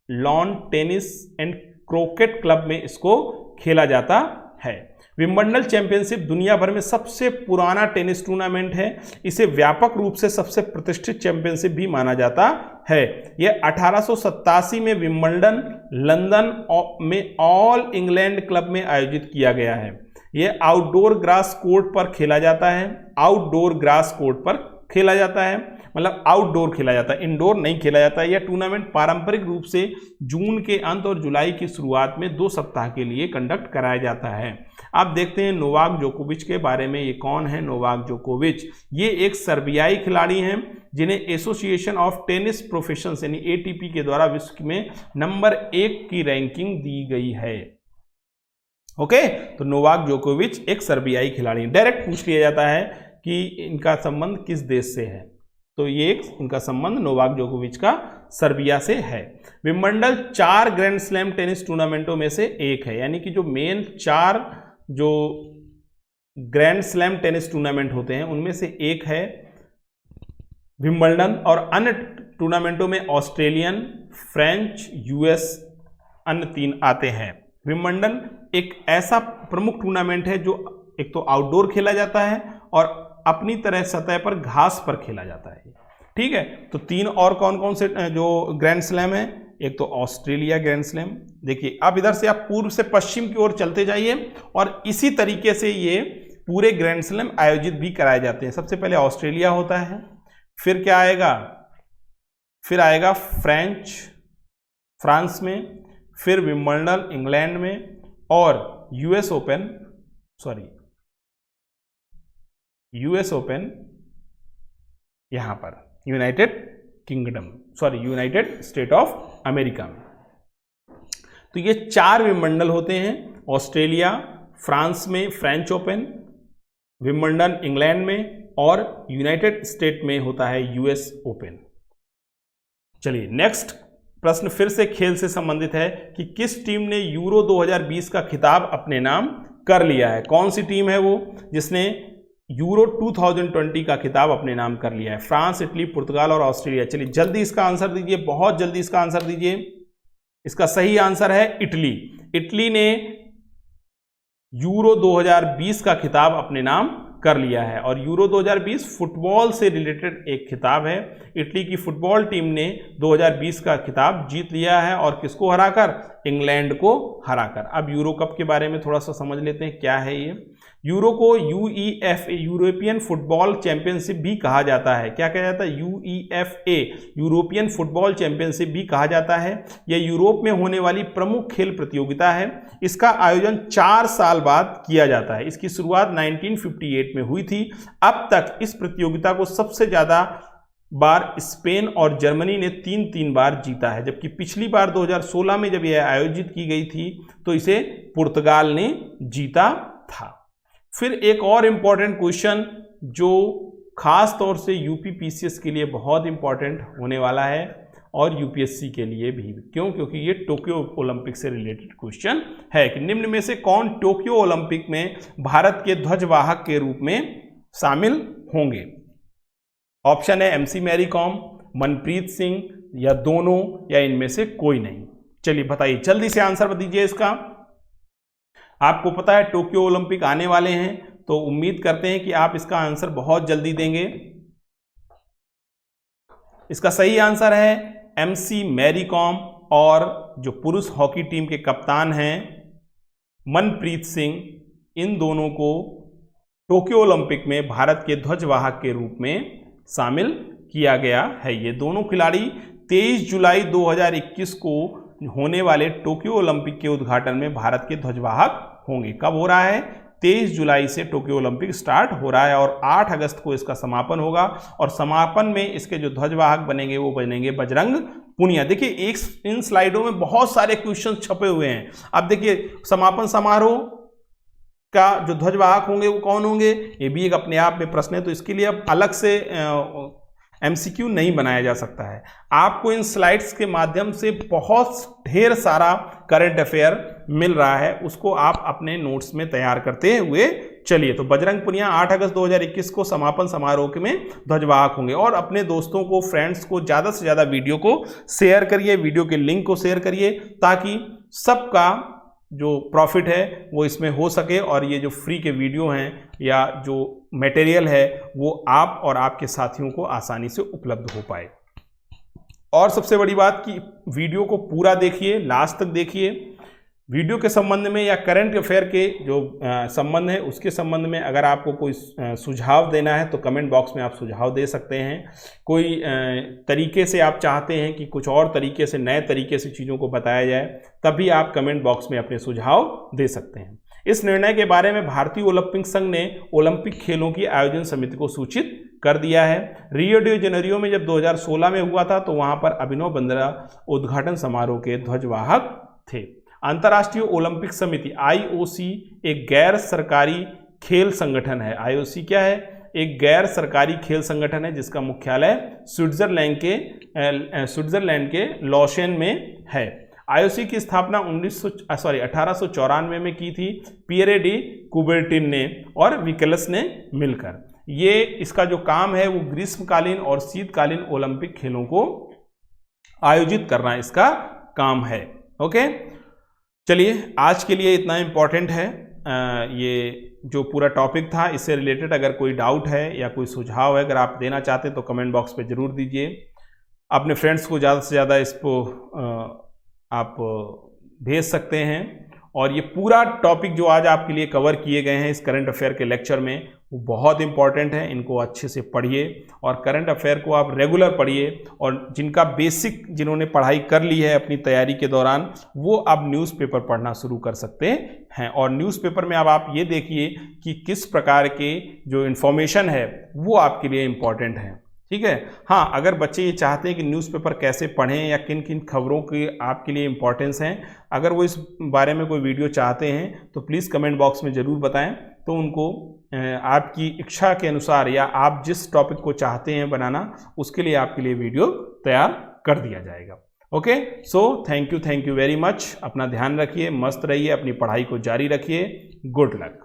lawn tennis and cricket club में इसको खेला जाता है। विंबलडन चैंपियनशिप दुनिया भर में सबसे पुराना टेनिस टूर्नामेंट है। इसे व्यापक रूप से सबसे प्रतिष्ठित चैंपियनशिप भी माना जाता है। यह 1887 में विंबलडन लंदन में ऑल इंग्लैंड क्लब में आयोजित किया गया है। यह आउटडोर ग्रास कोर्ट पर खेला जाता है। आउटडोर ग्रास कोर्ट पर खेला जाता है, मतलब आउटडोर खेला जाता है, इंडोर नहीं खेला जाता है। यह टूर्नामेंट पारंपरिक रूप से जून के अंत और जुलाई की शुरुआत में 2 सप्ताह के लिए कंडक्ट कराया जाता है। अब देखते हैं नोवाक जोकोविच के बारे में। ये कौन है नोवाक जोकोविच? ये एक सर्बियाई खिलाड़ी हैं जिन्हें एसोसिएशन ऑफ टेनिस प्रोफेशनल्स यानी एटीपी के द्वारा विश्व में नंबर 1 की रैंकिंग दी गई है। ओके, तो नोवाक जोकोविच एक सर्बियाई खिलाड़ी। डायरेक्ट पूछ लिया जाता है कि इनका संबंध किस देश से है, तो ये इनका संबंध नोवाक जोकोविच का सर्बिया से है। विंबलडन 4 ग्रैंड स्लैम टेनिस टूर्नामेंटों में से एक है, यानी कि जो मेन 4 जो ग्रैंड स्लैम टेनिस टूर्नामेंट होते हैं उनमें से एक है विंबलडन, और अन्य टूर्नामेंटों में ऑस्ट्रेलियन, फ्रेंच, यूएस अन्य 3 आते हैं। विंबलडन एक ऐसा प्रमुख टूर्नामेंट है जो एक तो आउटडोर खेला जाता है और अपनी तरह सतह पर घास पर खेला जाता है। ठीक है, तो 3 और कौन कौन से जो ग्रैंड स्लैम है? एक तो ऑस्ट्रेलिया ग्रैंड स्लैम। देखिए अब इधर से आप पूर्व से पश्चिम की ओर चलते जाइए और इसी तरीके से ये पूरे ग्रैंड स्लैम आयोजित भी कराए जाते हैं। सबसे पहले ऑस्ट्रेलिया होता है, फिर क्या आएगा? फिर आएगा फ्रांस में, फिर विंबलडन इंग्लैंड में, और यूएस ओपन यहां पर यूनाइटेड स्टेट ऑफ अमेरिका में। तो ये 4 विंबलडन होते हैं, ऑस्ट्रेलिया, फ्रांस में फ्रेंच ओपन, विंबलडन इंग्लैंड में, और यूनाइटेड स्टेट में होता है यूएस ओपन। चलिए नेक्स्ट प्रश्न फिर से खेल से संबंधित है कि किस टीम ने यूरो 2020 का खिताब अपने नाम कर लिया है? कौन सी टीम है वो जिसने यूरो 2020 का खिताब अपने नाम कर लिया है? फ्रांस, इटली, पुर्तगाल और ऑस्ट्रेलिया। चलिए जल्दी इसका आंसर दीजिए, बहुत जल्दी इसका आंसर दीजिए। इसका सही आंसर है इटली। इटली ने यूरो 2020 का खिताब अपने नाम कर लिया है, और यूरो 2020 फुटबॉल से रिलेटेड एक खिताब है। इटली की फुटबॉल टीम ने 2020 का खिताब जीत लिया है, और किसको हराकर? इंग्लैंड को हराकर। अब यूरो कप के बारे में थोड़ा सा समझ लेते हैं, क्या है ये? यूरो को यूईएफए यूरोपियन फुटबॉल चैंपियनशिप भी कहा जाता है। क्या कहा जाता है? यूईएफए यूरोपियन फुटबॉल चैंपियनशिप भी कहा जाता है। यह यूरोप में होने वाली प्रमुख खेल प्रतियोगिता है। इसका आयोजन 4 साल बाद किया जाता है। इसकी शुरुआत 1958 में हुई थी। अब तक इस प्रतियोगिता को सबसे ज्यादा बार स्पेन और जर्मनी ने 3 बार जीता है, जबकि पिछली बार 2016 में जब यह आयोजित की गई थी तो इसे पुर्तगाल ने जीता था। फिर एक और इंपॉर्टेंट क्वेश्चन जो खास तौर से यूपी पीसीएस के लिए बहुत इंपॉर्टेंट होने वाला है, और यूपीएससी के लिए भी। क्यों? क्योंकि ये टोक्यो ओलंपिक से रिलेटेड क्वेश्चन है कि निम्न में से कौन टोक्यो ओलंपिक में भारत के ध्वजवाहक के रूप में शामिल होंगे? ऑप्शन है MC मैरी कॉम, मनप्रीत सिंह, या दोनों, या इनमें से कोई नहीं। चलिए बताइए, जल्दी से आंसर दीजिए इसका। आपको पता है टोक्यो ओलंपिक आने वाले हैं, तो उम्मीद करते हैं कि आप इसका आंसर बहुत जल्दी देंगे। इसका सही आंसर है MC मैरी कॉम, और जो पुरुष हॉकी टीम के कप्तान हैं मनप्रीत सिंह, इन दोनों को टोक्यो ओलंपिक में भारत के ध्वजवाहक के रूप में शामिल किया गया है। ये दोनों खिलाड़ी 23 जुलाई 2021 को होने वाले टोक्यो ओलंपिक के उद्घाटन में भारत के ध्वजवाहक होंगे। कब हो रहा है? 23 जुलाई से टोक्यो ओलंपिक स्टार्ट हो रहा है और 8 अगस्त को इसका समापन होगा, और समापन में इसके जो ध्वजवाहक बनेंगे वो बनेंगे बजरंग पुनिया। देखिए इन स्लाइडों में बहुत सारे क्वेश्चन छपे हुए हैं। अब देखिए समापन समारोह का जो ध्वजवाहक होंगे वो कौन होंगे, ये भी एक अपने आप में प्रश्न है, तो इसके लिए अब अलग से MCQ नहीं बनाया जा सकता है। आपको इन स्लाइड्स के माध्यम से बहुत ढेर सारा करंट अफेयर मिल रहा है, उसको आप अपने नोट्स में तैयार करते हुए चलिए। तो बजरंग पुनिया 8 अगस्त 2021 को समापन समारोह में ध्वजवाहक होंगे। और अपने दोस्तों को, फ्रेंड्स को ज़्यादा से ज़्यादा वीडियो को शेयर करिए, वीडियो के लिंक को शेयर करिए, ताकि सबका जो प्रॉफिट है वो इसमें हो सके, और ये जो फ्री के वीडियो हैं या जो मटेरियल है वो आप और आपके साथियों को आसानी से उपलब्ध हो पाए। और सबसे बड़ी बात कि वीडियो को पूरा देखिए, लास्ट तक देखिए। वीडियो के संबंध में या करंट अफेयर के जो संबंध है उसके संबंध में अगर आपको कोई सुझाव देना है तो कमेंट बॉक्स में आप सुझाव दे सकते हैं। कोई तरीके से आप चाहते हैं कि कुछ और तरीके से, नए तरीके से चीज़ों को बताया जाए, तभी आप कमेंट बॉक्स में अपने सुझाव दे सकते हैं। इस निर्णय के बारे में भारतीय ओलंपिक संघ ने ओलंपिक खेलों की आयोजन समिति को सूचित कर दिया है। रियो डी जेनेरियो में जब 2016 में हुआ था तो वहां पर अभिनव बिंद्रा उद्घाटन समारोह के ध्वजवाहक थे। अंतर्राष्ट्रीय ओलंपिक समिति IOC एक गैर सरकारी खेल संगठन है। IOC क्या है? एक गैर सरकारी खेल संगठन है जिसका मुख्यालय स्विट्जरलैंड के लॉशेन में है। IOC की स्थापना 1894 में की थी पियरे डी कुबेर्टिन ने और विकल्स ने मिलकर। ये इसका जो काम है वो ग्रीष्मकालीन और शीतकालीन ओलंपिक खेलों को आयोजित करना इसका काम है। ओके, चलिए आज के लिए इतना इम्पोर्टेंट है। ये जो पूरा टॉपिक था इससे रिलेटेड अगर कोई डाउट है या कोई सुझाव है अगर आप देना चाहते हैं तो कमेंट बॉक्स पे ज़रूर दीजिए। अपने फ्रेंड्स को ज़्यादा से ज़्यादा इसको आप भेज सकते हैं। और ये पूरा टॉपिक जो आज आपके लिए कवर किए गए हैं इस करंट अफेयर के लेक्चर में वो बहुत इंपॉर्टेंट है। इनको अच्छे से पढ़िए और करंट अफेयर को आप रेगुलर पढ़िए। और जिनका बेसिक, जिन्होंने पढ़ाई कर ली है अपनी तैयारी के दौरान, वो अब न्यूज़पेपर पढ़ना शुरू कर सकते हैं। और न्यूज़पेपर में अब आप ये देखिए कि किस प्रकार के जो इन्फॉर्मेशन है वो आपके लिए इम्पॉर्टेंट है। ठीक है। हाँ, अगर बच्चे ये चाहते हैं कि न्यूज़पेपर कैसे पढ़ें या किन किन खबरों की आपके लिए इम्पोर्टेंस हैं, अगर वो इस बारे में कोई वीडियो चाहते हैं तो प्लीज़ कमेंट बॉक्स में ज़रूर बताएं, तो उनको आपकी इच्छा के अनुसार या आप जिस टॉपिक को चाहते हैं बनाना उसके लिए आपके लिए वीडियो तैयार कर दिया जाएगा। Okay, so thank you very much. अपना ध्यान रखिए, मस्त रहिए, अपनी पढ़ाई को जारी रखिए। Good luck.